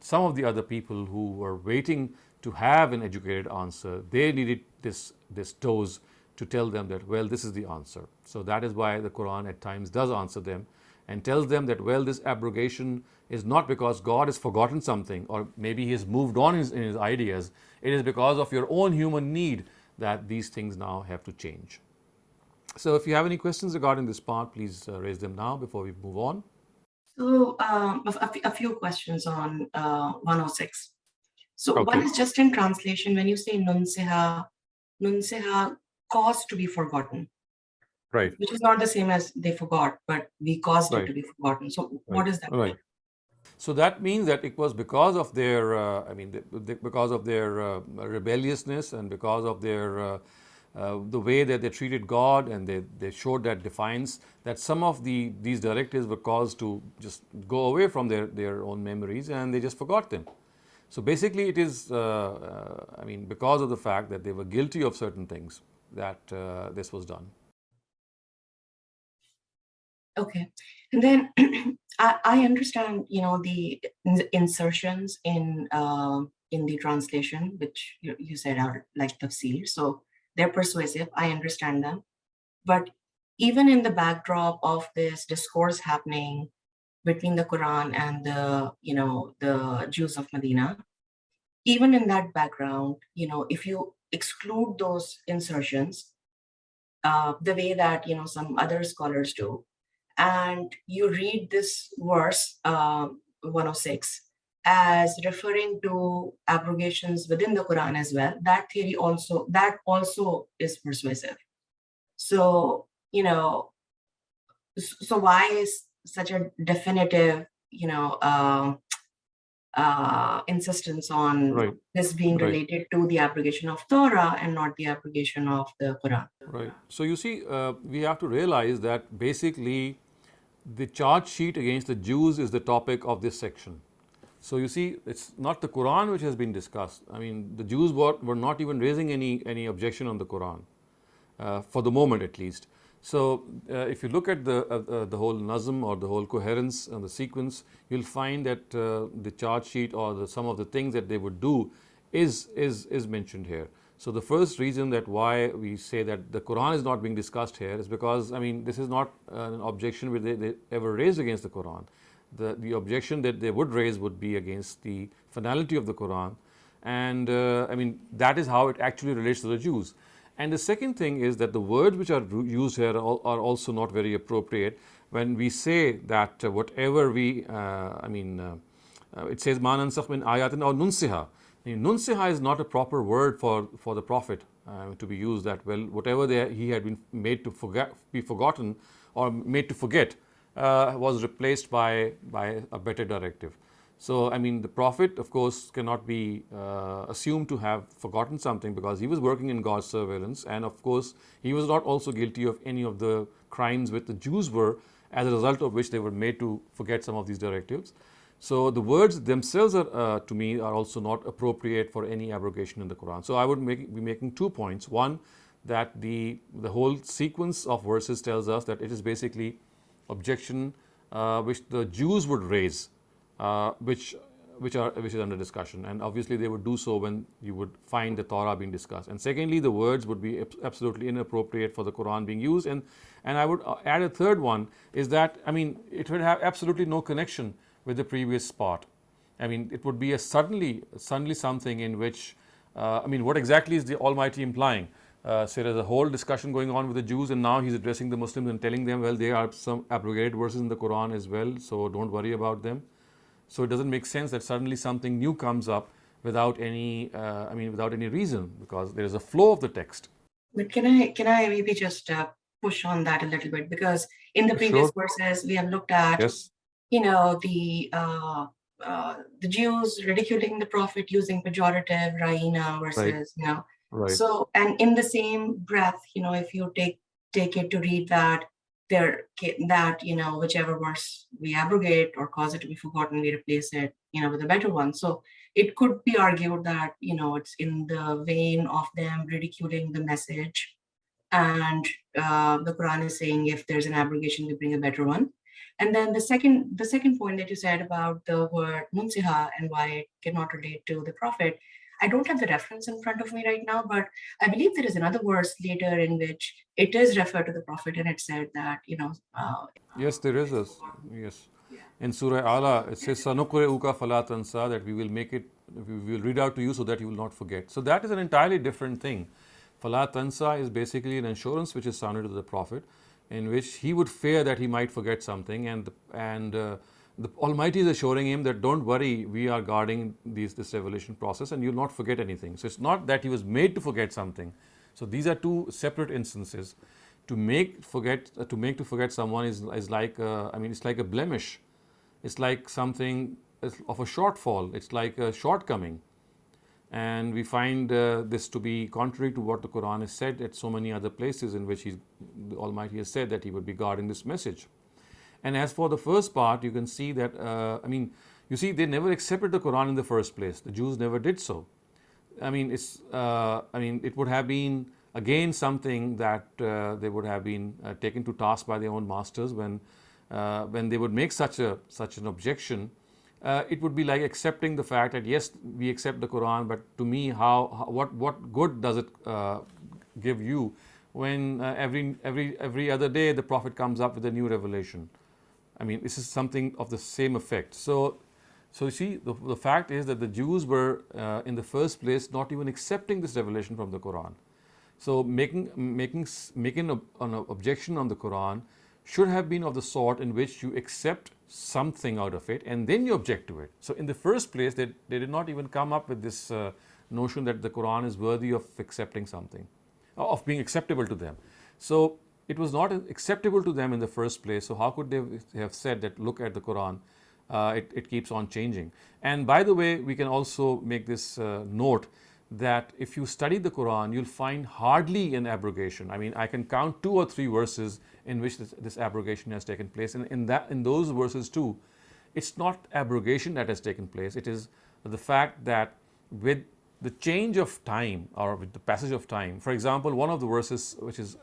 some of the other people who were waiting to have an educated answer, they needed this dose to tell them that, well, this is the answer. So that is why the Quran at times does answer them and tells them that, well, this abrogation is not because God has forgotten something or maybe He has moved on in His ideas. It is because of your own human need that these things now have to change. So if you have any questions regarding this part, please raise them now before we move on. So a few questions on 106. So Okay. one is just in translation, when you say nunsiha caused to be forgotten. Right. Which is not the same as they forgot, but we caused it Right. to be forgotten. So Right. what does that mean? Right. So that means that it was because of their, because of their rebelliousness and because of their the way that they treated God and they showed that defiance, that some of these directives were caused to just go away from their own memories and they just forgot them. So basically it is, because of the fact that they were guilty of certain things that this was done. Okay. And then I understand, the insertions in the translation, which you said are like tafsir. So they're persuasive. I understand them. But even in the backdrop of this discourse happening between the Quran and the Jews of Medina, even in that background, if you exclude those insertions, the way that, some other scholars do, and you read this verse 106 as referring to abrogations within the Quran as well, that also is persuasive. So so why is such a definitive insistence on Right. this being Right. related to the abrogation of Torah and not the abrogation of the Quran? Right. So you see, we have to realize that basically the charge sheet against the Jews is the topic of this section. So you see, it's not the Quran which has been discussed. The Jews were not even raising any objection on the Quran, for the moment at least. So if you look at the whole nazm or the whole coherence and the sequence, you'll find that the charge sheet or some of the things that they would do is mentioned here. So the first reason that why we say that the Quran is not being discussed here is because this is not an objection which they ever raised against the Quran. The objection that they would raise would be against the finality of the Quran, and that is how it actually relates to the Jews. And the second thing is that the words which are used here are also not very appropriate when we say that whatever we, it says ma nansakh min ayatin or nunsiha. Nunsiha is not a proper word for the Prophet to be used, that, well, whatever he had been made to be forgotten or made to forget was replaced by a better directive. So, the Prophet, of course, cannot be assumed to have forgotten something because he was working in God's surveillance, and of course, he was not also guilty of any of the crimes which the Jews were, as a result of which they were made to forget some of these directives. So, the words themselves are, to me, are also not appropriate for any abrogation in the Quran. So, I would be making 2 points. One, that the whole sequence of verses tells us that it is basically objection which the Jews would raise, which is under discussion, and obviously they would do so when you would find the Torah being discussed. And secondly, the words would be absolutely inappropriate for the Quran being used. And I would add a third one, is that it would have absolutely no connection with the previous part. It would be suddenly something in which what exactly is the Almighty implying? So there's a whole discussion going on with the Jews, and now he's addressing the Muslims and telling them, well, there are some abrogated verses in the Quran as well, so don't worry about them. So it doesn't make sense that suddenly something new comes up without any, without any reason, because there is a flow of the text. But can I maybe just push on that a little bit? Because in the previous Sure. verses, we have looked at, Yes. the Jews ridiculing the Prophet using pejorative Raina Right. verses, Right. So, and in the same breath, if you take it to read that, whichever verse we abrogate or cause it to be forgotten, we replace it, with a better one. So it could be argued that, it's in the vein of them ridiculing the message. And the Quran is saying if there's an abrogation, we bring a better one. And then the second point that you said about the word munsiha and why it cannot relate to the Prophet, I don't have the reference in front of me right now, but I believe there is another verse later in which it is referred to the Prophet, and it said that, Yes, there is a, yes. In Surah Ala, it says, "Sanuqri'uka fala tansa," that we will read out to you so that you will not forget. So that is an entirely different thing. Fala tansa is basically an assurance which is sounded to the Prophet, in which he would fear that he might forget something, and the Almighty is assuring him that don't worry, we are guarding this revelation process, and you'll not forget anything. So it's not that he was made to forget something. So these are two separate instances. To make to forget someone is like it's like a blemish. It's like something of a shortfall. It's like a shortcoming. And we find this to be contrary to what the Quran has said at so many other places in which the Almighty has said that He would be guarding this message. And as for the first part, you can see that, they never accepted the Quran in the first place. The Jews never did so. It would have been again something that they would have been taken to task by their own masters when they would make such an objection. It would be like accepting the fact that yes, we accept the Quran, but to me, what good does it give you when every other day the Prophet comes up with a new revelation? This is something of the same effect. So you see, the fact is that the Jews were in the first place not even accepting this revelation from the Quran. So making an objection on the Quran should have been of the sort in which you accept something out of it and then you object to it. So in the first place, they did not even come up with this notion that the Quran is worthy of accepting something, of being acceptable to them. So it was not acceptable to them in the first place. So how could they have said that, look at the Quran, it keeps on changing? And by the way, we can also make this note that if you study the Quran, you'll find hardly an abrogation. I can count 2 or 3 verses in which this abrogation has taken place. And in those verses too, it's not abrogation that has taken place. It is the fact that with the change of time or with the passage of time, for example, one of the verses which is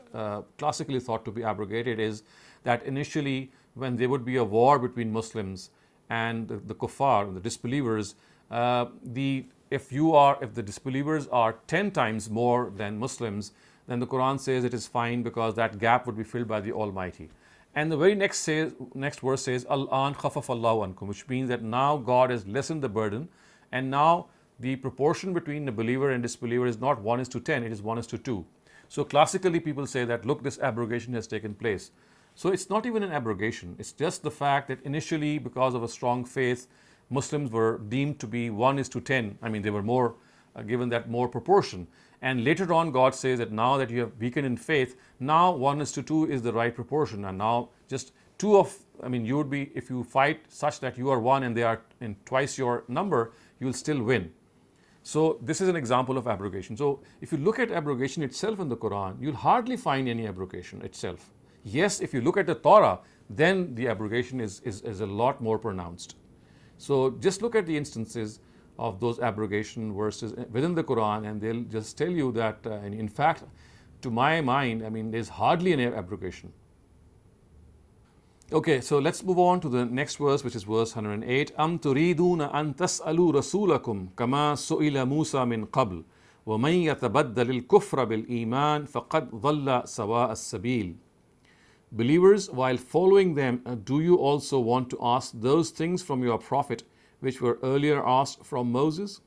classically thought to be abrogated is that initially when there would be a war between Muslims and the kuffar, the disbelievers, if the disbelievers are 10 times more than Muslims, then the Quran says it is fine because that gap would be filled by the Almighty. And the very next verse says, Al-an khafafallahu ankum, which means that now God has lessened the burden, and now the proportion between the believer and disbeliever is not 1:10, it is 1:2. So classically people say that, look, this abrogation has taken place. So it's not even an abrogation, it's just the fact that initially, because of a strong faith, Muslims were deemed to be 1:10. They were more given that more proportion. And later on, God says that now that you have weakened in faith, now 1:2 is the right proportion. And now just you would be, if you fight such that you are 1 and they are in twice your number, you will still win. So this is an example of abrogation. So if you look at abrogation itself in the Quran, you'll hardly find any abrogation itself. Yes, if you look at the Torah, then the abrogation is a lot more pronounced. So just look at the instances of those abrogation verses within the Quran, and they'll just tell you that, in fact, to my mind, there's hardly an abrogation. Okay, so let's move on to the next verse, which is verse 108. Am turiduna an tas'alu rasulakum kama su'ila Musa min qabl wa man yatabaddal al-kufra bil iman faqad dhalla sawa as-sabil. Believers, while following them, do you also want to ask those things from your prophet which were earlier asked from Moses?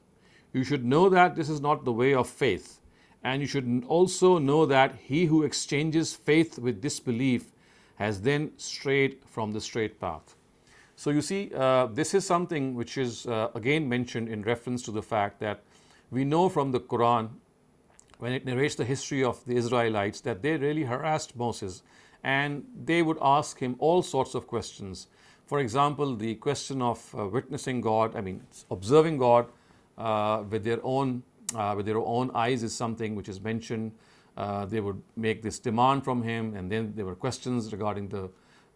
You should know that this is not the way of faith, And you should also know that he who exchanges faith with disbelief has then strayed from the straight path. So you see, this is something which is again mentioned in reference to the fact that we know from the Quran, when it narrates the history of the Israelites, that they really harassed Moses and they would ask him all sorts of questions. For example, the question of witnessing God, observing God with their own eyes is something which is mentioned. They would make this demand from him, and then there were questions regarding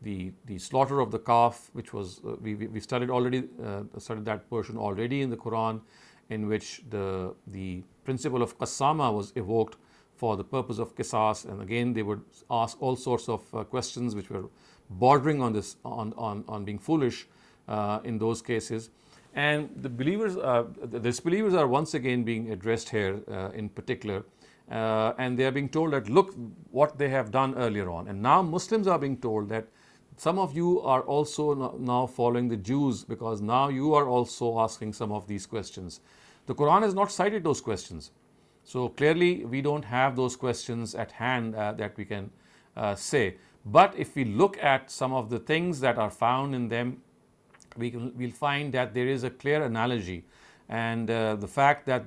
the slaughter of the calf, which was we studied that portion already in the Quran, in which the principle of qasama was evoked for the purpose of qisas, and again they would ask all sorts of questions which were bordering on this on being foolish in those cases. And the disbelievers are once again being addressed here in particular, and they are being told that look what they have done earlier on, and now Muslims are being told that some of you are also now following the Jews, because now you are also asking some of these questions. The Quran has not cited those questions, so clearly we don't have those questions at hand that we can say. But if we look at some of the things that are found in them, we'll find that there is a clear analogy, and the fact that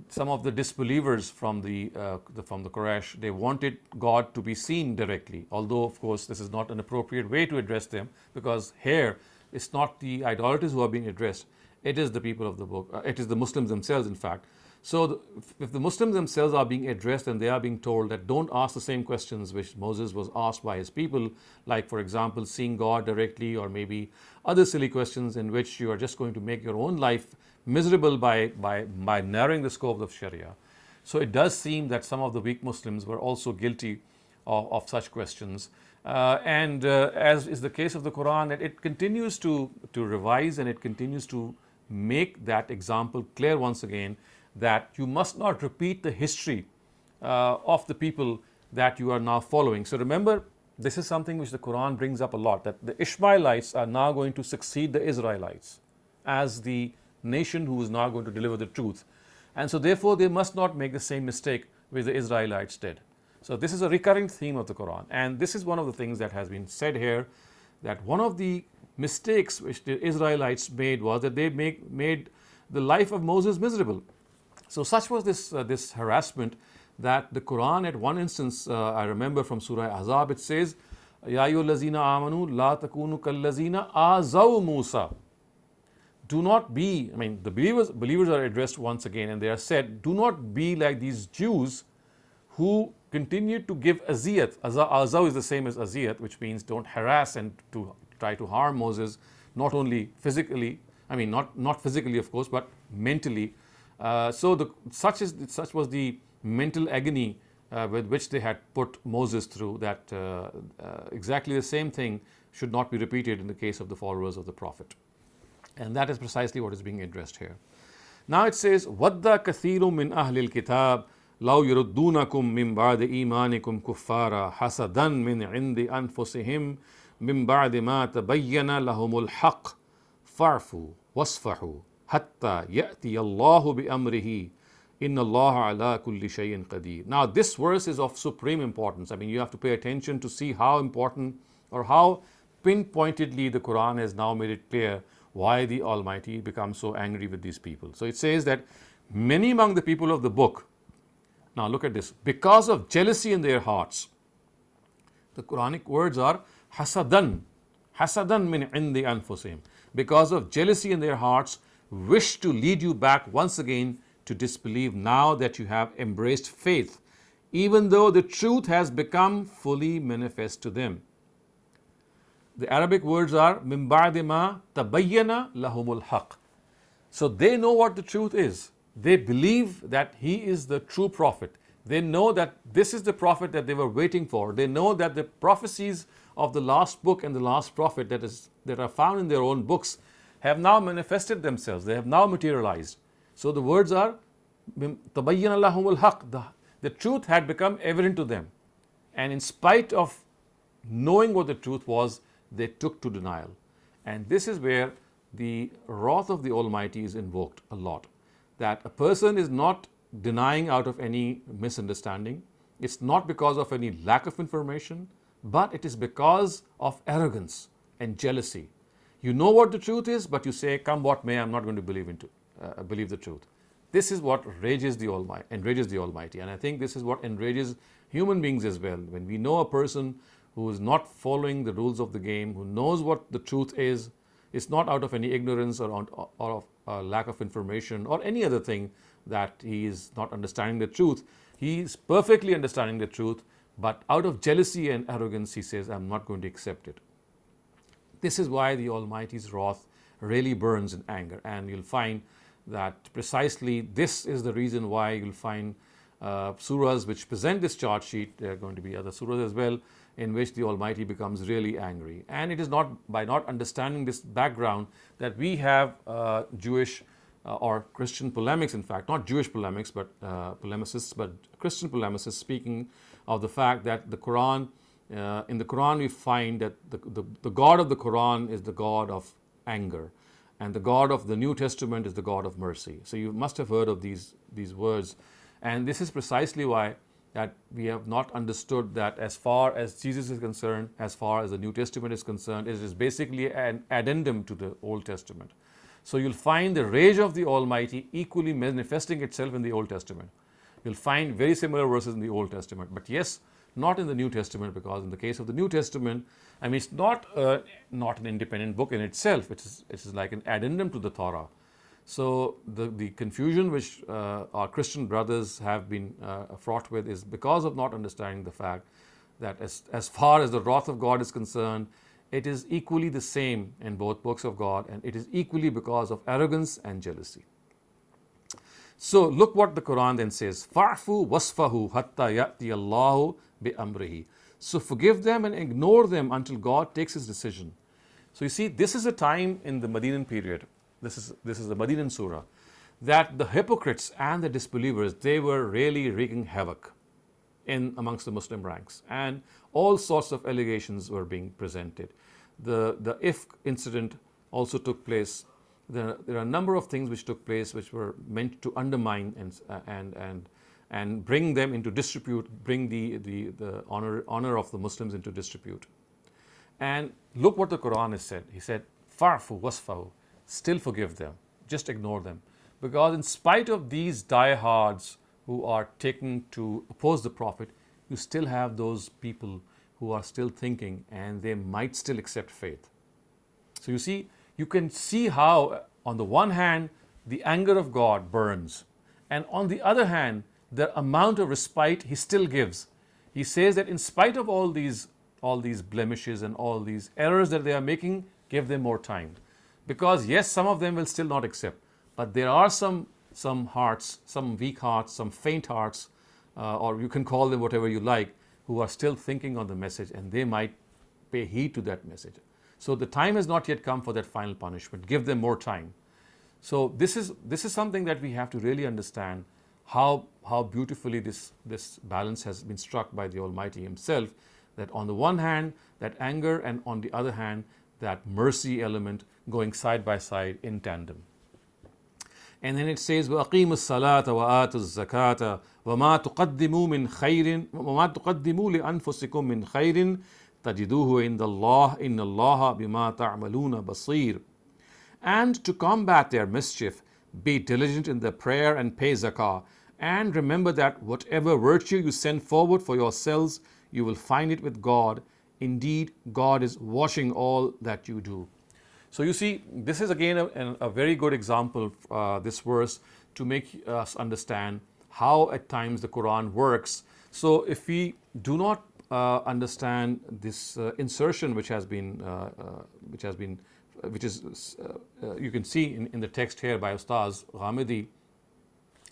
some of the disbelievers from the Quraysh, they wanted God to be seen directly, although of course this is not an appropriate way to address them, because here it's not the idolaters who are being addressed, it is the people of the book, it is the Muslims themselves in fact. So if the Muslims themselves are being addressed and they are being told that don't ask the same questions which Moses was asked by his people, like for example seeing God directly, or maybe other silly questions in which you are just going to make your own life miserable by narrowing the scope of Sharia. So it does seem that some of the weak Muslims were also guilty of such questions. And as is the case of the Quran, it continues to revise, and it continues to make that example clear once again, that you must not repeat the history of the people that you are now following. So remember, this is something which the Quran brings up a lot, that the Ishmaelites are now going to succeed the Israelites as the nation who is now going to deliver the truth. And so therefore they must not make the same mistake which the Israelites did. So this is a recurring theme of the Quran, and this is one of the things that has been said here, that one of the mistakes which the Israelites made was that they made the life of Moses miserable. So such was this harassment that the Quran at one instance, I remember from Surah Ahzab, it says, Ya ayyuhallazina amanu la takunu kallazina azaw Musa. Do not be, the believers are addressed once again, and they are said, do not be like these Jews who continue to give aziyat. Azaw is the same as aziyat, which means don't harass and to try to harm Moses, not only physically, not physically of course, but mentally. Such was the mental agony with which they had put Moses through, that exactly the same thing should not be repeated in the case of the followers of the Prophet. And that is precisely what is being addressed here. Now it says, وَدَّ كَثِيرٌ مِّنْ أَهْلِ الْكِتَابِ لَوْ يُرُدُّونَكُم مِّن بَعْدِ إِيمَانِكُمْ كُفَّارًا حَسَدًا مِّنْ عِندِ أَنفُسِهِمْ مِّن بَعْدِ مَا تَبَيَّنَ لَهُمُ الْحَقُّ فَاعْفُوا وَاصْفَحُوا حَتَّى يَأْتِيَ اللَّهُ بِأَمْرِهِ إِنَّ اللَّهَ عَلَى كُلِّ شَيْءٍ قَدِيرٌ. Now this verse is of supreme importance. You have to pay attention to see how important, or how pinpointedly the Quran has now made it clear why the Almighty becomes so angry with these people. So it says that many among the people of the book, now look at this, because of jealousy in their hearts, the Quranic words are hasadan min indi anfusihim, because of jealousy in their hearts, wish to lead you back once again to disbelieve now that you have embraced faith, even though the truth has become fully manifest to them. The Arabic words are min ba'di ma tabayyana lahumul haqq. So they know what the truth is. They believe that he is the true prophet. They know that this is the prophet that they were waiting for. They know that the prophecies of the last book and the last prophet that are found in their own books have now manifested themselves. They have now materialized. So the words are tabayyana lahumul haqq. The truth had become evident to them. And in spite of knowing what the truth was, they took to denial. And this is where the wrath of the Almighty is invoked a lot. That a person is not denying out of any misunderstanding. It's not because of any lack of information, but it is because of arrogance and jealousy. You know what the truth is, but you say, "Come what may, I'm not going to believe the truth." This is what enrages the Almighty, and I think this is what enrages human beings as well. When we know a person who is not following the rules of the game, who knows what the truth is, it's not out of any ignorance or of lack of information or any other thing that he is not understanding the truth. He is perfectly understanding the truth, but out of jealousy and arrogance, he says, "I'm not going to accept it." This is why the Almighty's wrath really burns in anger, and you'll find that precisely this is the reason why you'll find surahs which present this chart sheet. There are going to be other surahs as well in which the Almighty becomes really angry. And it is not by not understanding this background that we have Jewish or Christian polemics, in fact, not Jewish polemics, but polemicists, but Christian polemicists speaking of the fact that the Quran, in the Quran we find that the God of the Quran is the God of anger, and the God of the New Testament is the God of mercy. So you must have heard of these words, and this is precisely why that we have not understood that as far as Jesus is concerned, as far as the New Testament is concerned, it is basically an addendum to the Old Testament. So you'll find the rage of the Almighty equally manifesting itself in the Old Testament. You'll find very similar verses in the Old Testament, but yes, not in the New Testament, because in the case of the New Testament, I mean, it's not an independent book in itself. It is like an addendum to the Torah. So the confusion which our Christian brothers have been fraught with is because of not understanding the fact that as far as the wrath of God is concerned, it is equally the same in both books of God, and it is equally because of arrogance and jealousy. So look what the Quran then says, "Fa'fu wasfahu hatta ya'ti Allahu bi-amrihi." So forgive them and ignore them until God takes His decision. So you see, this is a time in the Medinan period, this is the Medinan surah, that the hypocrites and the disbelievers, they were really wreaking havoc in amongst the Muslim ranks, and all sorts of allegations were being presented. The Ifk incident also took place. There are a number of things which took place which were meant to undermine and bring them into disrepute, bring the honor of the Muslims into disrepute. And look what the Quran has said. He said, "Farfu wasfahu," still forgive them, just ignore them, because in spite of these diehards who are taken to oppose the Prophet, you still have those people who are still thinking, and they might still accept faith. So you see, you can see how on the one hand the anger of God burns, and on the other hand the amount of respite He still gives. He says that in spite of all these blemishes and all these errors that they are making, give them more time, because yes, some of them will still not accept, but there are some hearts, some weak hearts, some faint hearts, or you can call them whatever you like, who are still thinking on the message, and they might pay heed to that message. So the time has not yet come for that final punishment. Give them more time. So this is something that we have to really understand, how beautifully this balance has been struck by the Almighty Himself, that on the one hand that anger, and on the other hand that mercy element going side by side in tandem. And then it says, وَأَقِيمُوا الصَّلَاةَ وَآتُوا الزَّكَاةَ وَمَا تُقَدِّمُوا مِنْ خَيْرٍ وَمَا تُقَدِّمُوا لِأَنفُسِكُم مِنْ خَيْرٍ تَجِدُوهُ عِندَ اللَّهِ إِنَّ اللَّهَ بِمَا تَعْمَلُونَ بَصِيرٌ. And to combat their mischief, be diligent in their prayer and pay zakah, and remember that whatever virtue you send forward for yourselves, you will find it with God. Indeed, God is watching all that you do. So you see, this is again a very good example, this verse, to make us understand how at times the Quran works. So if we do not understand this insertion which is you can see in the text here by Ustaz Ghamidi,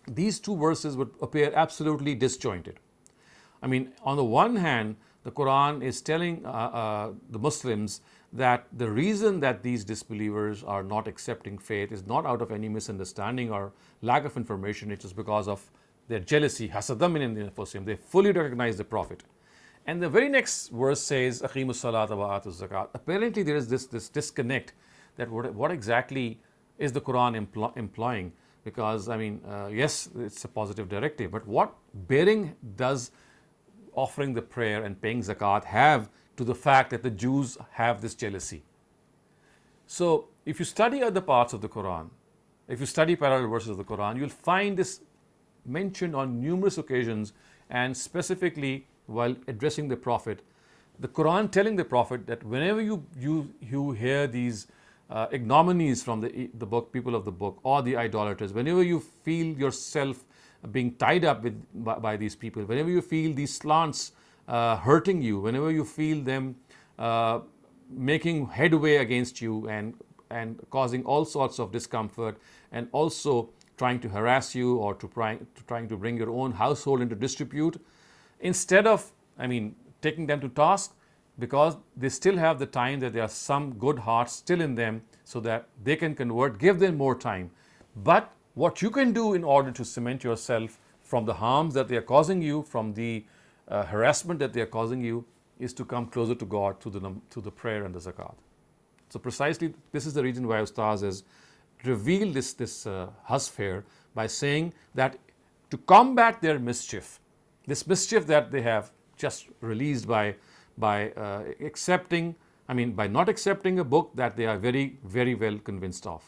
these two verses would appear absolutely disjointed. I mean, on the one hand, the Quran is telling the Muslims that the reason that these disbelievers are not accepting faith is not out of any misunderstanding or lack of information. It is because of their jealousy. Hasadam min anfusihim. They fully recognize the Prophet. And the very next verse says, "Aqimus salata wa atuz zakat." Apparently, there is this disconnect that what exactly is the Quran implying? because I mean, yes, it's a positive directive, but what bearing does offering the prayer and paying zakat have to the fact that the Jews have this jealousy? So, if you study other parts of the Quran, if you study parallel verses of the Quran, you'll find this mentioned on numerous occasions, and specifically while addressing the Prophet. The Quran telling the Prophet that whenever you hear these ignominies from the book, people of the book, or the idolaters, whenever you feel yourself being tied up by these people, whenever you feel these slants hurting you, whenever you feel them making headway against you and causing all sorts of discomfort, and also trying to harass you or trying to bring your own household into disrepute, instead of, I mean, taking them to task, because they still have the time, that there are some good hearts still in them, so that they can convert, give them more time. But what you can do in order to cement yourself from the harms that they are causing you, from the harassment that they are causing you, is to come closer to God through the prayer and the zakat. So precisely this is the reason why Ustaz has revealed this hasf here, by saying that to combat their mischief, this mischief that they have just released by accepting, I mean, by not accepting a book that they are very, very well convinced of.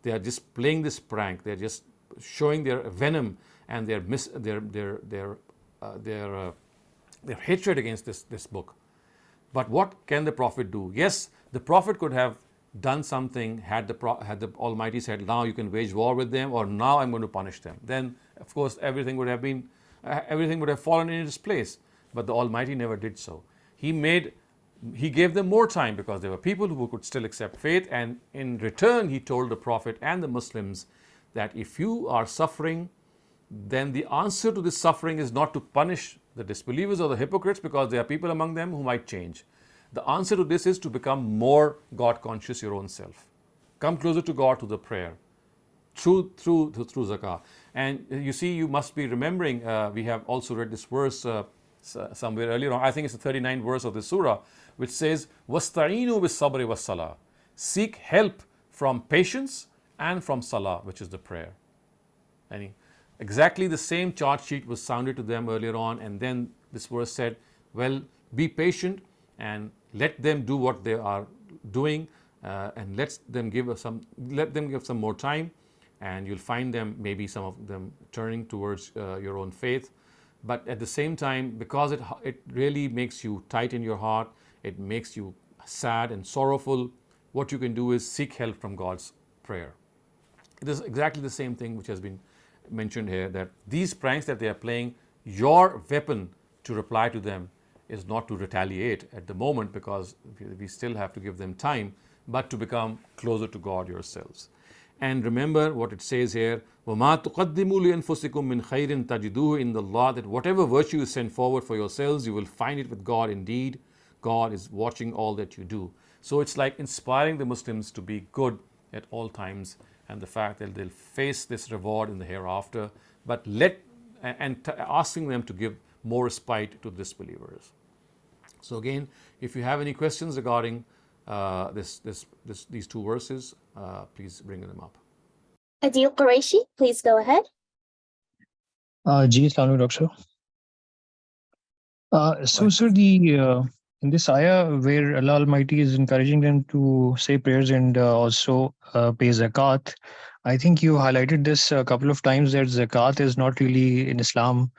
They are just playing this prank. They are just showing their venom and their hatred against this book. But what can the Prophet do? Yes, the Prophet could have done something had the Almighty said, now you can wage war with them, or now I'm going to punish them. Then, of course, everything would have fallen in its place. But the Almighty never did so. He gave them more time, because there were people who could still accept faith, and in return he told the Prophet and the Muslims that if you are suffering, then the answer to this suffering is not to punish the disbelievers or the hypocrites, because there are people among them who might change. The answer to this is to become more God conscious your own self. Come closer to God through the prayer, through zakah. And you see, you must be remembering, we have also read this verse somewhere earlier on. I think it's the 39th verse of the surah, which says, "Wasta'inu bis-sabri was-salah." Seek help from patience and from salah, which is the prayer. And exactly the same charge sheet was sounded to them earlier on, and then this verse said, well, be patient and let them do what they are doing, and let them give some more time, and you'll find them, maybe some of them, turning towards your own faith. But at the same time, because it really makes you tight in your heart, it makes you sad and sorrowful, what you can do is seek help from God's prayer. It is exactly the same thing which has been mentioned here, that these pranks that they are playing, your weapon to reply to them is not to retaliate at the moment, because we still have to give them time, but to become closer to God yourselves. And remember what it says here, وَمَا تُقَدِّمُوا لِأَنفُسِكُم مِّن خَيْرٍ تَجِدُوهُ إِنَّ اللَّهِ, that whatever virtue you send forward for yourselves, you will find it with God indeed. God is watching all that you do. So it's like inspiring the Muslims to be good at all times, and the fact that they'll face this reward in the hereafter, but asking them to give more respite to disbelievers. So again, if you have any questions regarding these two verses, please bring them up. Adil Qureshi, please go ahead. Ji, Assalamu alaikum, Doctor. So, sir, in this ayah where Allah Almighty is encouraging them to say prayers and also pay zakat, I think you highlighted this a couple of times, that zakat is not really in Islam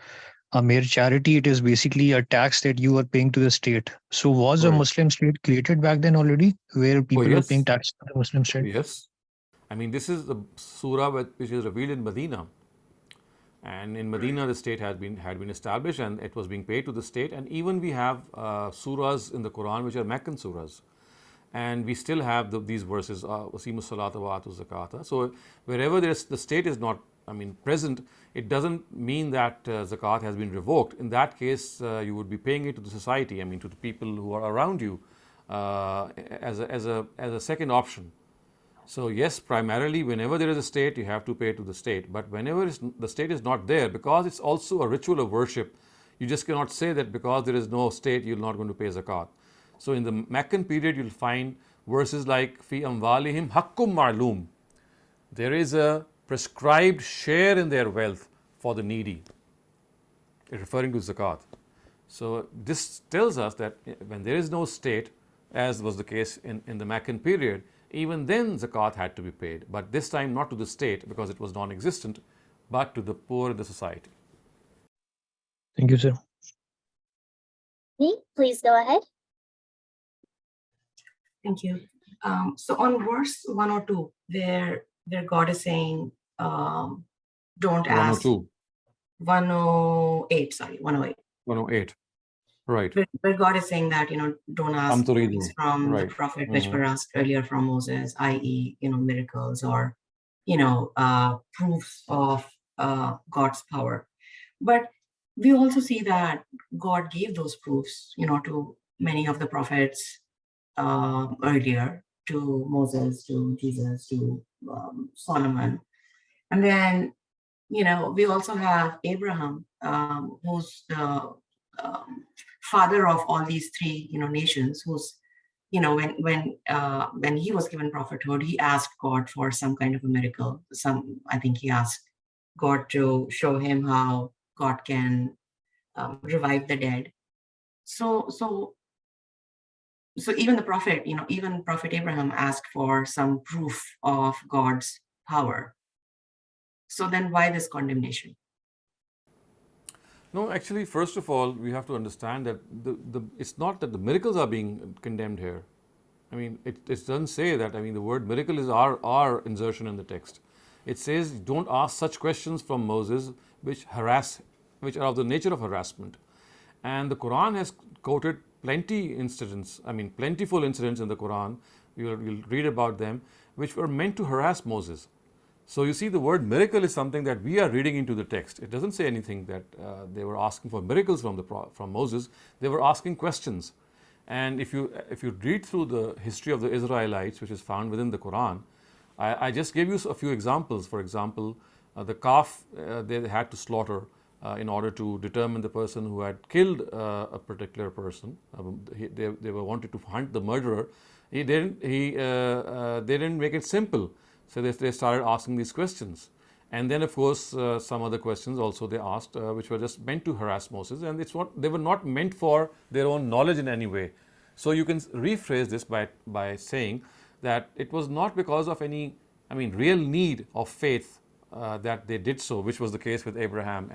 a mere charity. It is basically a tax that you are paying to the state. So was a Muslim state created back then already, where people yes. are paying tax to the Muslim state? Yes. I mean, this is the surah which is revealed in Medina. And in Medina, the state had been established, and it was being paid to the state. And even we have surahs in the Quran which are Meccan surahs, and we still have these verses, "Wasimu salata wa atu zakata." So wherever the state is not, present, it doesn't mean that zakat has been revoked. In that case, you would be paying it to the society, to the people who are around you, as a second option. So yes, primarily whenever there is a state, you have to pay to the state. But whenever the state is not there, because it's also a ritual of worship, you just cannot say that because there is no state, you're not going to pay zakat. So in the Meccan period, you'll find verses like "Fi amwalihim hakkum ma'lum." There is a prescribed share in their wealth for the needy, referring to zakat. So this tells us that when there is no state, as was the case in the Meccan period, even then zakat had to be paid, but this time not to the state because it was non-existent, but to the poor in the society. Thank you, sir. Please go ahead. Thank you. So on verse 102, where God is saying, don't ask. 102. 108, sorry, 108. 108. Right. Where God is saying that, don't ask things from Right. the prophet which were asked earlier from Moses, i.e., miracles or, proofs of God's power. But we also see that God gave those proofs, to many of the prophets earlier, to Moses, to Jesus, to Solomon. And then, we also have Abraham, who's the father of all these three, nations, who's, when he was given prophethood, he asked God for some kind of a miracle. I think he asked God to show him how God can revive the dead. So even the prophet, even Prophet Abraham asked for some proof of God's power. So then why this condemnation? No, actually, first of all, we have to understand that it's not that the miracles are being condemned here. I mean, it doesn't say that. I mean, the word miracle is our insertion in the text. It says, don't ask such questions from Moses which are of the nature of harassment. And the Quran has quoted plentiful incidents in the Quran, you'll read about them, which were meant to harass Moses. So you see, the word miracle is something that we are reading into the text. It doesn't say anything that they were asking for miracles from Moses. They were asking questions. And if you read through the history of the Israelites, which is found within the Quran, I just gave you a few examples. For example, the calf they had to slaughter in order to determine the person who had killed a particular person. They were wanted to hunt the murderer. They didn't make it simple. So they started asking these questions. And then, of course, some other questions also they asked, which were just meant to harass Moses. And they were not meant for their own knowledge in any way. So you can rephrase this by saying that it was not because of any, real need of faith that they did so, which was the case with Abraham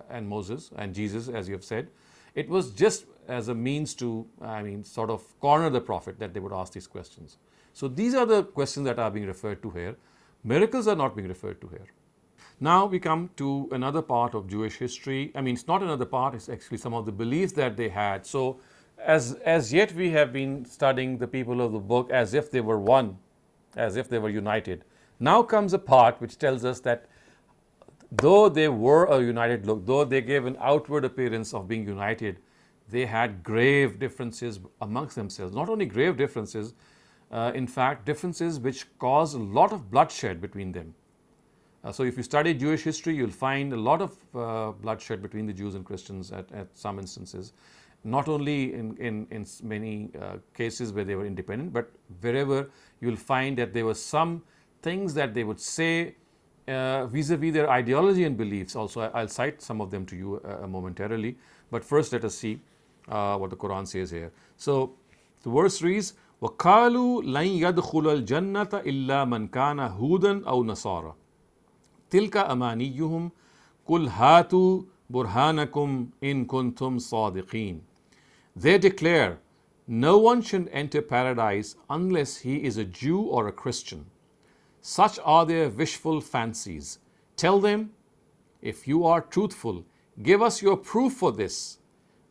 and Moses and Jesus, as you have said. It was just as a means to, sort of corner the prophet that they would ask these questions. So these are the questions that are being referred to here. Miracles are not being referred to here. Now we come to another part of Jewish history. It's not another part, it's actually some of the beliefs that they had. So as yet we have been studying the people of the book as if they were one, as if they were united. Now comes a part which tells us that though they were a united look, though they gave an outward appearance of being united, they had grave differences amongst themselves. Not only grave differences, in fact, differences which cause a lot of bloodshed between them. So if you study Jewish history, you'll find a lot of bloodshed between the Jews and Christians at some instances. Not only in many cases where they were independent, but wherever you'll find that there were some things that they would say vis-a-vis their ideology and beliefs. Also, I'll cite some of them to you momentarily. But first, let us see what the Quran says here. So the verse reads, وَقَالُوا لَنْ يَدْخُلَ الْجَنَّةَ إِلَّا مَنْ كَانَ هُودًا أَوْ نَصَارَى تِلْكَ أَمَانِيُّهُمْ قُلْ هَاتُوا بُرْهَانَكُمْ إِن كُنْتُمْ صَادِقِينَ. They declare, no one should enter paradise unless he is a Jew or a Christian. Such are their wishful fancies. Tell them, if you are truthful, give us your proof for this.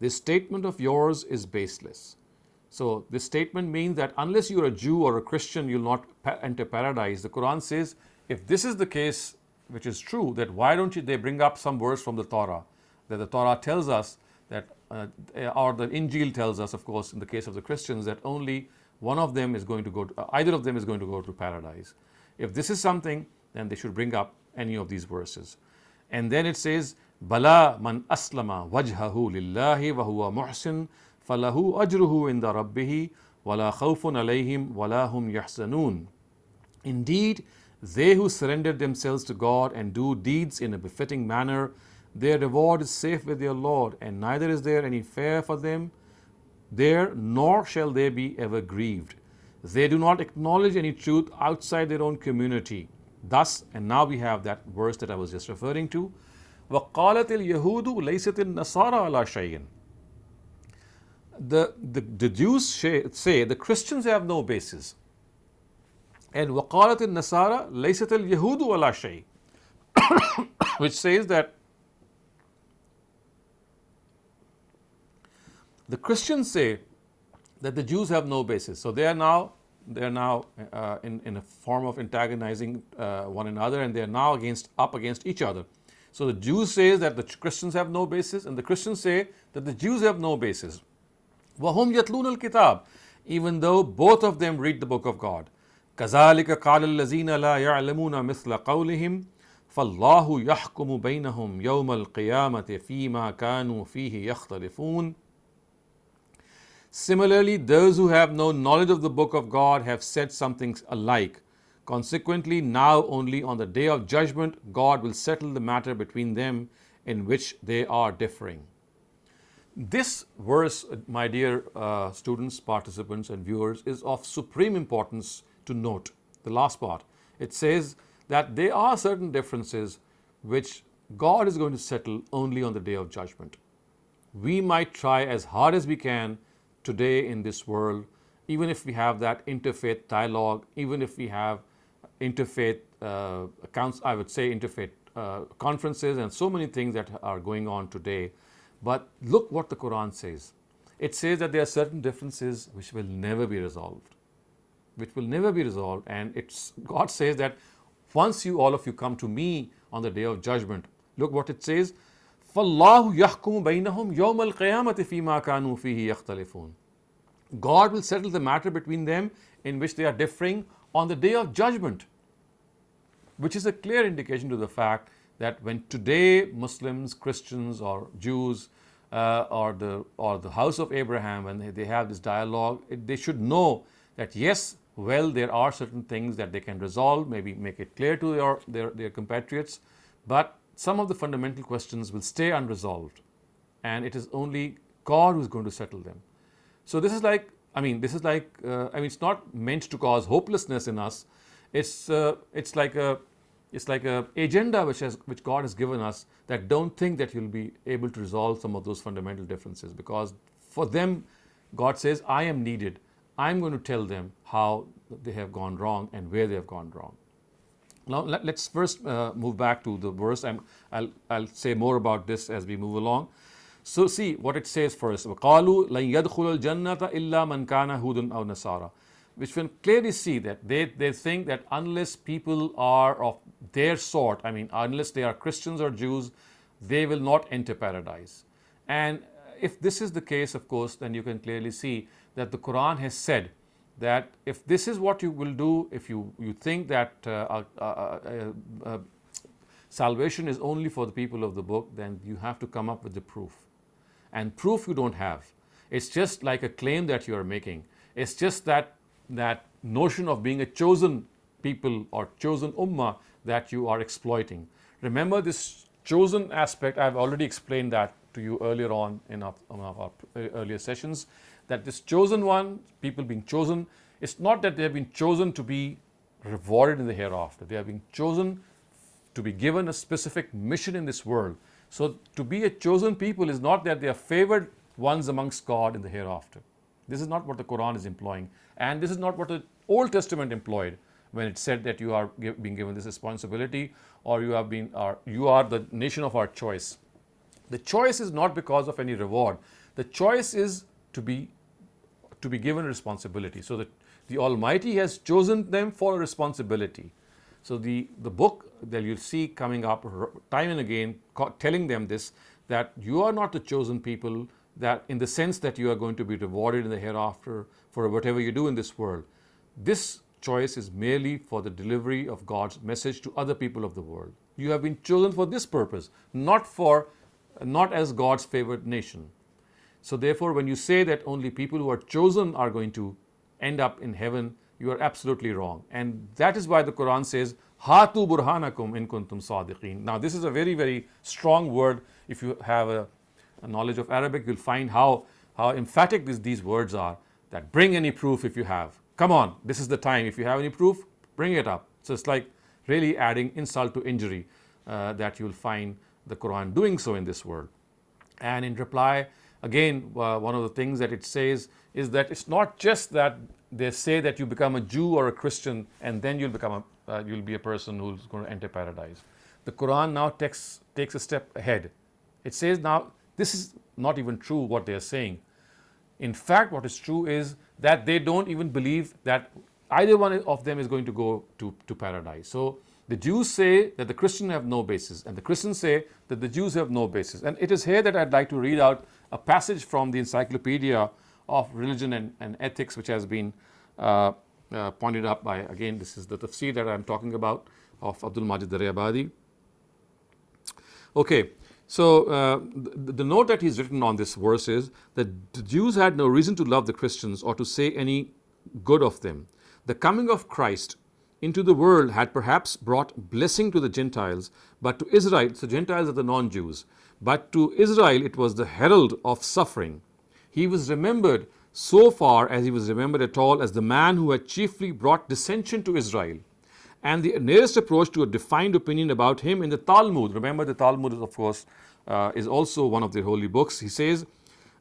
This statement of yours is baseless. So this statement means that unless you are a Jew or a Christian, you'll not enter paradise. The Quran says, if this is the case, which is true, that why don't they bring up some verse from the Torah? That the Torah tells us that, or the Injil tells us, of course, in the case of the Christians, that only one of them is going to go, either of them is going to go to paradise. If this is something, then they should bring up any of these verses. And then it says, Bala man aslama wajhahu lillahi wa huwa muhsin falahu ajruhu inda rabbihi wala khawfun alayhim wala hum yahzanun. Indeed, They who surrender themselves to God and do deeds in a befitting manner, their reward is safe with their Lord, and neither is there any fear for them there, nor shall they be ever grieved. They do not acknowledge any truth outside their own community. Thus, and now we have that verse that I was just referring to, وَقَالَتِ الْيَهُودُ لَيْسَتِ النَّصَارَى عَلَى شَيْءٍ. The Jews say the Christians have no basis. And وَقَالَتِ النَّصَارَى لَيْسَتِ الْيَهُودُ عَلَى شَيْءٍ, which says that the Christians say that the Jews have no basis. So they are now in a form of antagonizing one another, and they are now up against each other. So the Jews say that the Christians have no basis, and the Christians say that the Jews have no basis. وَهُمْ يَتْلُونَ الْكِتَابِ, even though both of them read the book of God. كَذَلِكَ قَالَ الَّذِينَ لَا يَعْلَمُونَ مِثْلَ قَوْلِهِمْ فَاللَّهُ يَحْكُمُ بَيْنَهُمْ يَوْمَ الْقِيَامَةِ فِيمَا كَانُوا فِيهِ يَخْتَلِفُونَ. Similarly, those who have no knowledge of the book of God have said something alike. Consequently, now only on the day of judgment, God will settle the matter between them in which they are differing. This verse, my dear students, participants, and viewers, is of supreme importance to note. The last part, it says that there are certain differences which God is going to settle only on the day of judgment. We might try as hard as we can today in this world, even if we have that interfaith dialogue, even if we have interfaith interfaith conferences and so many things that are going on today. But look what the Quran says. It says that there are certain differences which will never be resolved. And God says that once all of you come to me on the day of judgment, look what it says. فَاللَّهُ يَحْكُمُ بَيْنَهُمْ يَوْمَ الْقِيَامَةِ فِي مَا كَانُوا فِيهِ يَخْتَلِفُونَ. God will settle the matter between them in which they are differing on the day of judgment, which is a clear indication to the fact that when today Muslims, Christians, or Jews, or the house of Abraham, when they have this dialogue, they should know that yes, well, there are certain things that they can resolve, maybe make it clear to their compatriots, but some of the fundamental questions will stay unresolved, and it is only God who is going to settle them. So it's not meant to cause hopelessness in us. It's like a agenda which God has given us, that don't think that you'll be able to resolve some of those fundamental differences, because for them, God says, I am needed. I'm going to tell them how they have gone wrong and where they have gone wrong. Now let's first move back to the verse. I'll say more about this as we move along. So see what it says first. وَقَالُوا لَنْ يَدْخُلَ الْجَنَّةَ إِلَّا مَنْ كَانَ هُودًا أَوْ نَصَارَى, which can clearly see that they think that unless people are of their sort, unless they are Christians or Jews, they will not enter paradise. And if this is the case, of course, then you can clearly see that the Quran has said that if this is what you will do, if you think that salvation is only for the people of the book, then you have to come up with the proof. And proof you don't have. It's just like a claim that you are making. It's just that notion of being a chosen people or chosen ummah that you are exploiting. Remember this chosen aspect, I've already explained that to you earlier on in our earlier sessions, that this chosen one, people being chosen, it's not that they have been chosen to be rewarded in the hereafter. They have been chosen to be given a specific mission in this world. So to be a chosen people is not that they are favored ones amongst God in the hereafter. This is not what the Quran is employing, and this is not what the Old Testament employed when it said that you are being given this responsibility, or you are the nation of our choice. The choice is not because of any reward. The choice is to be given responsibility. So that the Almighty has chosen them for a responsibility. So the book that you'll see coming up time and again, telling them this, that you are not the chosen people, that in the sense that you are going to be rewarded in the hereafter for whatever you do in this world. This choice is merely for the delivery of God's message to other people of the world. You have been chosen for this purpose, not as God's favored nation. So therefore, when you say that only people who are chosen are going to end up in heaven, you are absolutely wrong. And that is why the Quran says, Hatu burhanakum in kuntum sadiqeen. Now this is a very, very strong word. If you have a knowledge of Arabic, you'll find how emphatic these words are, that bring any proof if you have. Come on, this is the time. If you have any proof, bring it up. So it's like really adding insult to injury that you'll find the Quran doing so in this word. And in reply, again, one of the things that it says is that it's not just that they say that you become a Jew or a Christian and then you'll be a person who's going to enter paradise. The Quran now takes a step ahead. It says now this is not even true what they are saying. In fact, what is true is that they don't even believe that either one of them is going to go to paradise. So the Jews say that the Christians have no basis, and the Christians say that the Jews have no basis. And it is here that I'd like to read out a passage from the Encyclopedia of Religion and Ethics, which has been pointed up by, again, this is the tafsir that I'm talking about of Abdul Majid Daryabadi. Okay, so the note that he's written on this verse is that the Jews had no reason to love the Christians or to say any good of them. The coming of Christ into the world had perhaps brought blessing to the Gentiles, but to Israel, so Gentiles are the non-Jews, but to Israel it was the herald of suffering. He was remembered so far as he was remembered at all as the man who had chiefly brought dissension to Israel. And the nearest approach to a defined opinion about him in the Talmud, remember the Talmud is, of course, is also one of the holy books. He says,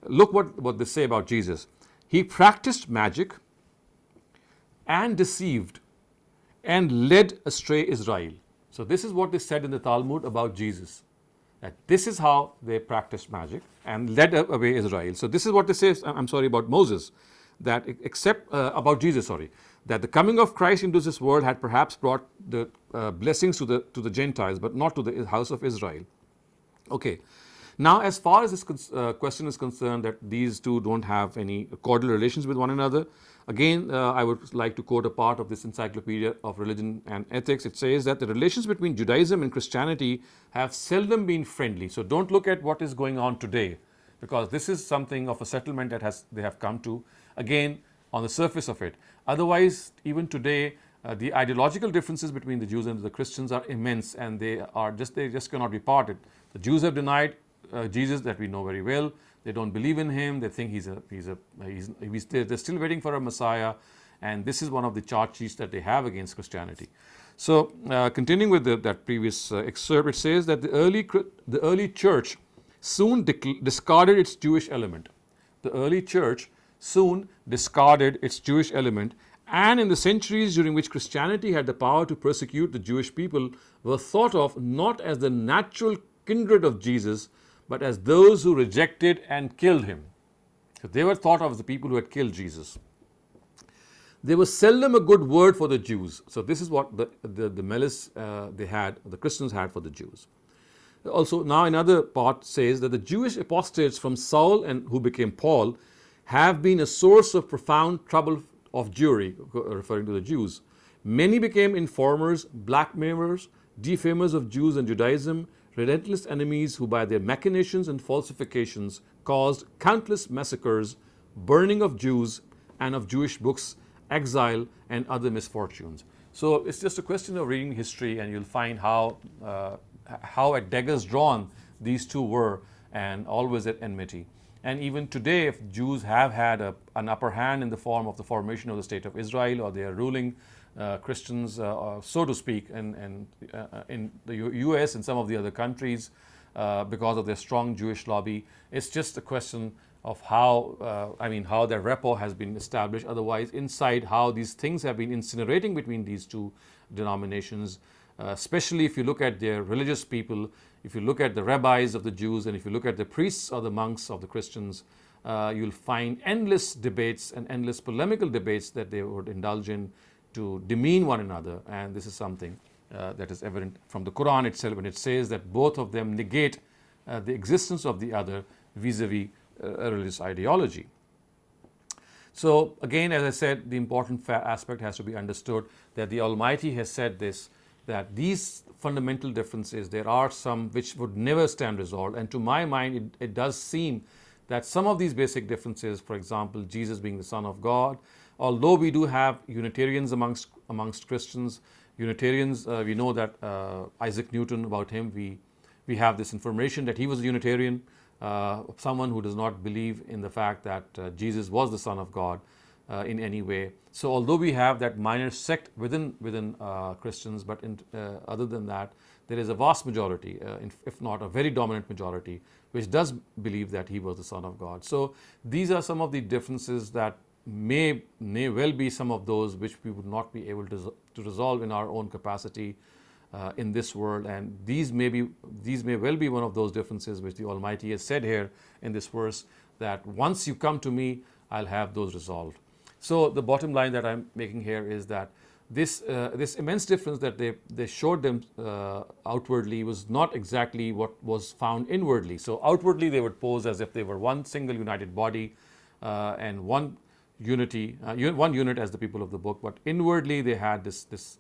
look what they say about Jesus. He practiced magic and deceived and led astray Israel. So this is what they said in the Talmud about Jesus. That this is how they practiced magic and led away Israel. So this is what they say, about Moses, that about Jesus, that the coming of Christ into this world had perhaps brought the blessings to the Gentiles, but not to the house of Israel. Okay. Now, as far as this question is concerned, that these two don't have any cordial relations with one another, again, I would like to quote a part of this Encyclopedia of Religion and Ethics. It says that the relations between Judaism and Christianity have seldom been friendly. So don't look at what is going on today, because this is something of a settlement that they have come to, again, on the surface of it. Otherwise, even today, the ideological differences between the Jews and the Christians are immense, and they just cannot be parted. The Jews have denied Jesus, that we know very well. They don't believe in him. They think they're still waiting for a Messiah, and this is one of the charge sheets that they have against Christianity. So, continuing with that previous excerpt, it says that the early church soon discarded its Jewish element. The early church soon discarded its Jewish element, and in the centuries during which Christianity had the power to persecute the Jewish people, were thought of not as the natural kindred of Jesus, but as those who rejected and killed him. So they were thought of as the people who had killed Jesus. There was seldom a good word for the Jews. So this is what the malice the Christians had for the Jews. Also, now another part says that the Jewish apostates from Saul and who became Paul have been a source of profound trouble of Jewry, referring to the Jews. Many became informers, blackmailers, defamers of Jews and Judaism, relentless enemies who by their machinations and falsifications caused countless massacres, burning of Jews and of Jewish books, exile and other misfortunes. So it's just a question of reading history, and you'll find how at daggers drawn these two were, and always at enmity. And even today, if Jews have had an upper hand in the form of the formation of the State of Israel, or they are ruling Christians, so to speak, in the US and some of the other countries, because of their strong Jewish lobby, it's just a question of how their rapport has been established. Otherwise, inside, how these things have been incinerating between these two denominations, especially if you look at their religious people, if you look at the rabbis of the Jews, and if you look at the priests or the monks of the Christians, you'll find endless debates and endless polemical debates that they would indulge in to demean one another. And this is something that is evident from the Quran itself, when it says that both of them negate the existence of the other vis-a-vis a religious ideology. So again, as I said, the important aspect has to be understood, that the Almighty has said this, that these fundamental differences, there are some which would never stand resolved. And to my mind, it does seem that some of these basic differences, for example, Jesus being the Son of God, although we do have Unitarians amongst Christians, Unitarians, we know that Isaac Newton, about him, we have this information that he was a Unitarian, someone who does not believe in the fact that Jesus was the Son of God in any way. So although we have that minor sect within Christians, but other than that, there is a vast majority, if not a very dominant majority, which does believe that he was the Son of God. So these are some of the differences that may well be some of those which we would not be able to resolve in our own capacity in this world, and these may well be one of those differences which the Almighty has said here in this verse, that once you come to me, I'll have those resolved. So the bottom line that I'm making here is that this immense difference that they showed them outwardly was not exactly what was found inwardly. So outwardly they would pose as if they were one single united body and one unity, one unit as the people of the book, but inwardly they had this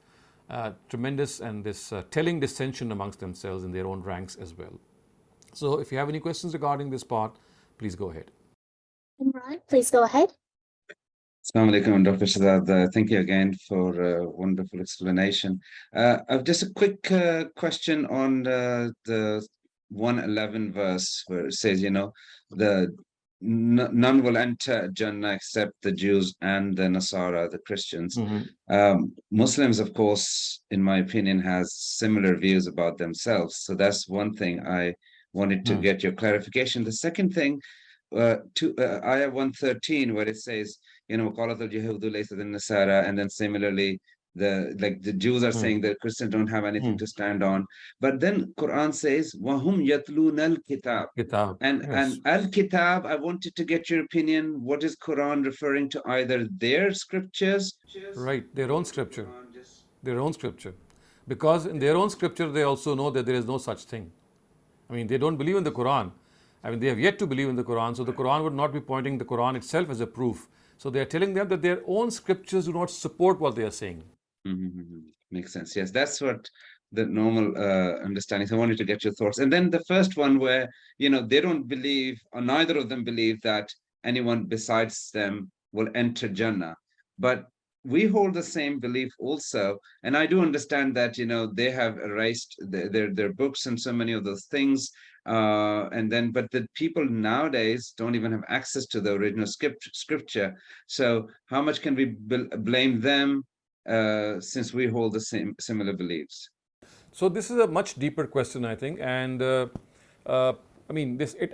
tremendous and this telling dissension amongst themselves in their own ranks as well. So if you have any questions regarding this part, please go ahead. Imran, please go ahead. Assalamu alaikum, Dr. Shehzad. Thank you again for a wonderful explanation. I've just a quick question on the 111 verse where it says, none will enter Jannah except the Jews and the Nasara, the Christians. Muslims, of course, in my opinion, has similar views about themselves. So that's one thing I wanted to get your clarification. The second thing, to Ayah 113, where it says, وَقَالَتِ الْيَهُودُ لَيْسَتِ النَّصَارَى, and then similarly, the Jews are saying that Christians don't have anything to stand on. But then Quran says, وَهُمْ يَتْلُونَ الْكِتَابِ. And Al-Kitab, I wanted to get your opinion. What is Quran referring to? Either their scriptures? Right, their own scripture. Their own scripture. Because in their own scripture, they also know that there is no such thing. I mean, they don't believe in the Quran. I mean, they have yet to believe in the Quran. So the Quran would not be pointing the Quran itself as a proof. So they are telling them that their own scriptures do not support what they are saying. Makes sense. Yes, that's what the normal understanding. So I wanted to get your thoughts. And then the first one where, they don't believe, or neither of them believe that anyone besides them will enter Jannah. But we hold the same belief also. And I do understand that, they have erased their books and so many of those things. But the people nowadays don't even have access to the original scripture. So how much can we blame them since we hold the similar beliefs? So this is a much deeper question, I think, and it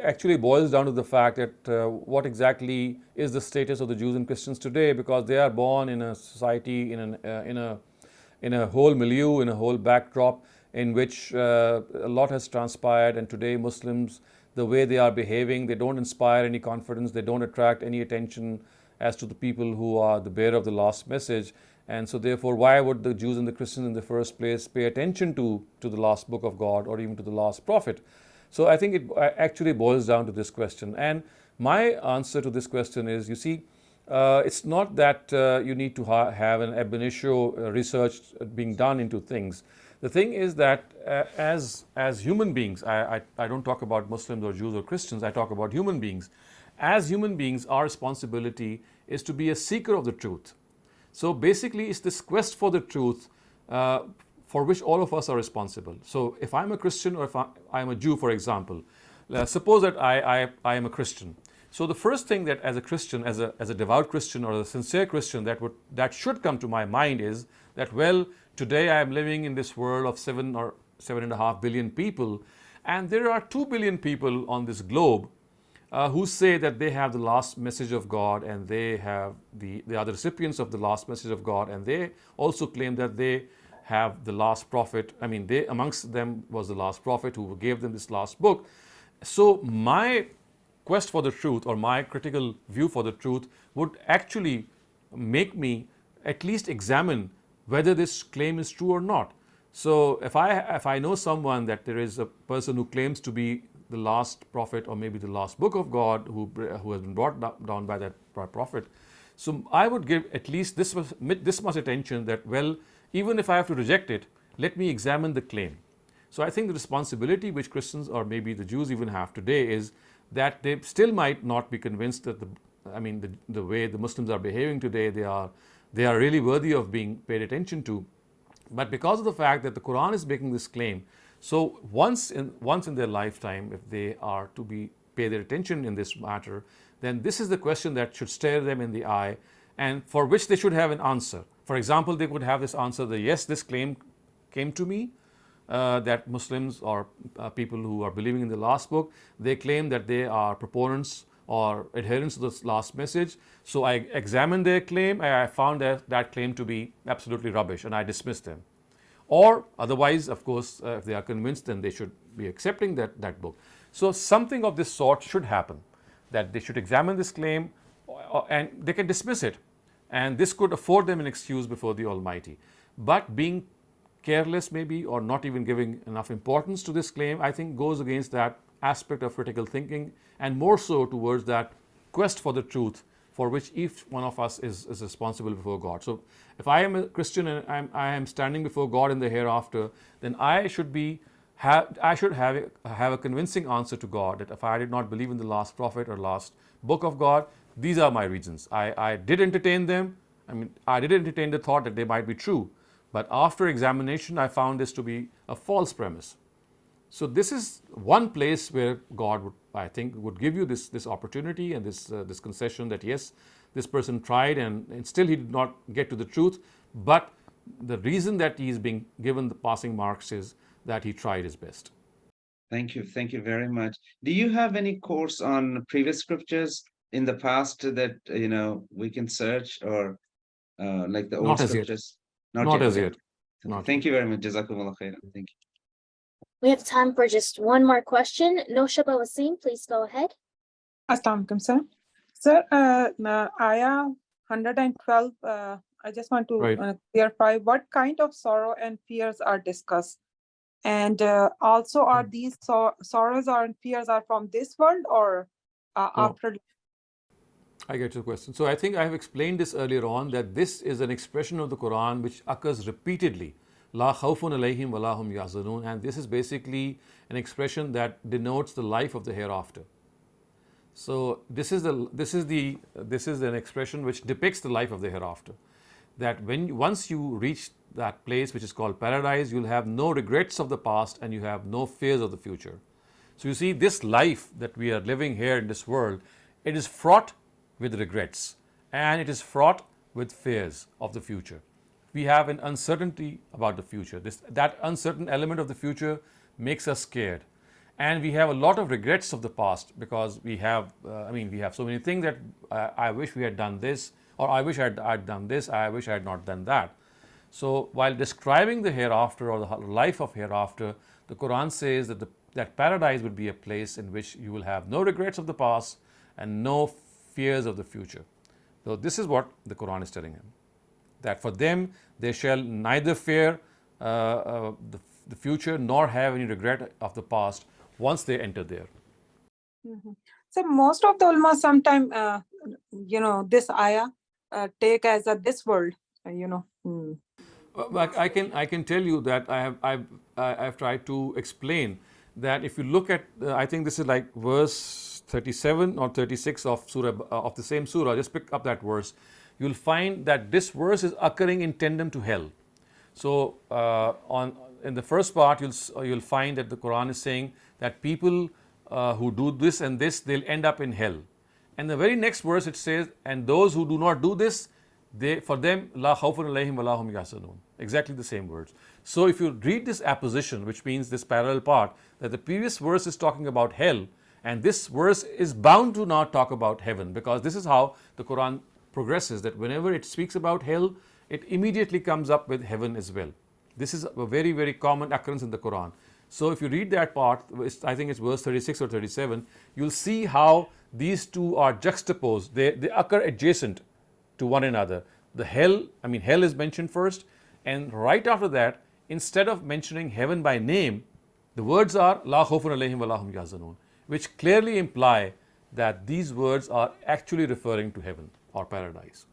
actually boils down to the fact that what exactly is the status of the Jews and Christians today, because they are born in a society, in a whole milieu, in a whole backdrop in which a lot has transpired, and today Muslims, the way they are behaving, they don't inspire any confidence, they don't attract any attention as to the people who are the bearer of the last message. And so therefore, why would the Jews and the Christians in the first place pay attention to the last book of God or even to the last prophet? So I think it actually boils down to this question. And my answer to this question is, you see, it's not that you need to have an ab initio research being done into things. The thing is that as human beings, I don't talk about Muslims or Jews or Christians, I talk about human beings. As human beings, our responsibility is to be a seeker of the truth. So basically, it's this quest for the truth for which all of us are responsible. So if I'm a Christian or if I'm a Jew, for example, suppose that I am a Christian. So the first thing that as a Christian, as a devout Christian or a sincere Christian that should come to my mind is that, well, today I am living in this world of 7 or 7.5 billion people, and there are 2 billion people on this globe who say that they have the last message of God, and they are the recipients of the last message of God, and they also claim that they have the last prophet. I mean, amongst them was the last prophet who gave them this last book. So my quest for the truth, or my critical view for the truth, would actually make me at least examine whether this claim is true or not. So if I know someone that there is a person who claims to be the last prophet or maybe the last book of God who has been brought down by that prophet, so I would give at least this much attention that, well, even if I have to reject it, let me examine the claim. So I think the responsibility which Christians or maybe the Jews even have today is that they still might not be convinced that the way the Muslims are behaving today, they are really worthy of being paid attention to. But because of the fact that the Quran is making this claim, so once in their lifetime, if they are to pay their attention in this matter, then this is the question that should stare them in the eye and for which they should have an answer. For example, they could have this answer that yes, this claim came to me, that Muslims or people who are believing in the last book, they claim that they are proponents or adherents to this last message. So I examined their claim and I found that claim to be absolutely rubbish and I dismissed them. Or otherwise, of course, if they are convinced, then they should be accepting that book. So something of this sort should happen, that they should examine this claim and they can dismiss it. And this could afford them an excuse before the Almighty. But being careless maybe or not even giving enough importance to this claim, I think goes against that aspect of critical thinking and more so towards that quest for the truth for which each one of us is responsible before God. So if I am a Christian and I am standing before God in the hereafter, then I should have a convincing answer to God that if I did not believe in the last prophet or last book of God, these are my reasons. I did entertain them. I did entertain the thought that they might be true. But after examination, I found this to be a false premise. So this is one place where God would give you this opportunity and this concession that yes, this person tried and still he did not get to the truth. But the reason that he is being given the passing marks is that he tried his best. Thank you very much. Do you have any course on previous scriptures in the past that we can search or like the old Not as yet. scriptures? Not as okay. yet. Not Thank you very much. Jazakumullah khairan. Thank you. We have time for just one more question. Noshaba Wasim, please go ahead. Assalamu alaikum, sir. Sir, Ayah 112, I just want to Right. clarify what kind of sorrow and fears are discussed. And also, are these sorrows and fears are from this world or after? I get your question. So I think I have explained this earlier on that this is an expression of the Quran which occurs repeatedly. La khawfun alayhim wa la hum yahzanun, and this is basically an expression that denotes the life of the hereafter. So this is an expression which depicts the life of the hereafter. That once you reach that place which is called paradise, you'll have no regrets of the past and you have no fears of the future. So you see, this life that we are living here in this world, it is fraught with regrets and it is fraught with fears of the future. We have an uncertainty about the future. That uncertain element of the future makes us scared. And we have a lot of regrets of the past because we have so many things that I wish we had done this, or I wish I'd done this, I wish I had not done that. So while describing the hereafter or the life of hereafter, the Quran says that paradise would be a place in which you will have no regrets of the past and no fears of the future. So this is what the Quran is telling him. That for them, they shall neither fear the future nor have any regret of the past once they enter there. Mm-hmm. So most of the ulama sometimes, this ayah take as this world, I can tell you that I've tried to explain that if you look at, I think this is like verse 37 or 36 of the same surah. Just pick up that verse. You'll find that this verse is occurring in tandem to hell. So in the first part, you'll find that the Quran is saying that people who do this and this, they'll end up in hell. And the very next verse it says, and those who do not do this, for them la khawfun alayhim wa la hum yahzanun. Exactly the same words. So if you read this apposition, which means this parallel part, that the previous verse is talking about hell, and this verse is bound to not talk about heaven, because this is how the Quran progresses, that whenever it speaks about hell, it immediately comes up with heaven as well. This is a very, very common occurrence in the Quran. So if you read that part, I think it's verse 36 or 37, you'll see how these two are juxtaposed. They occur adjacent to one another. Hell is mentioned first, and right after that, instead of mentioning heaven by name, the words are la khawfun alayhim wa la hum yahzanun, which clearly imply that these words are actually referring to heaven or paradise.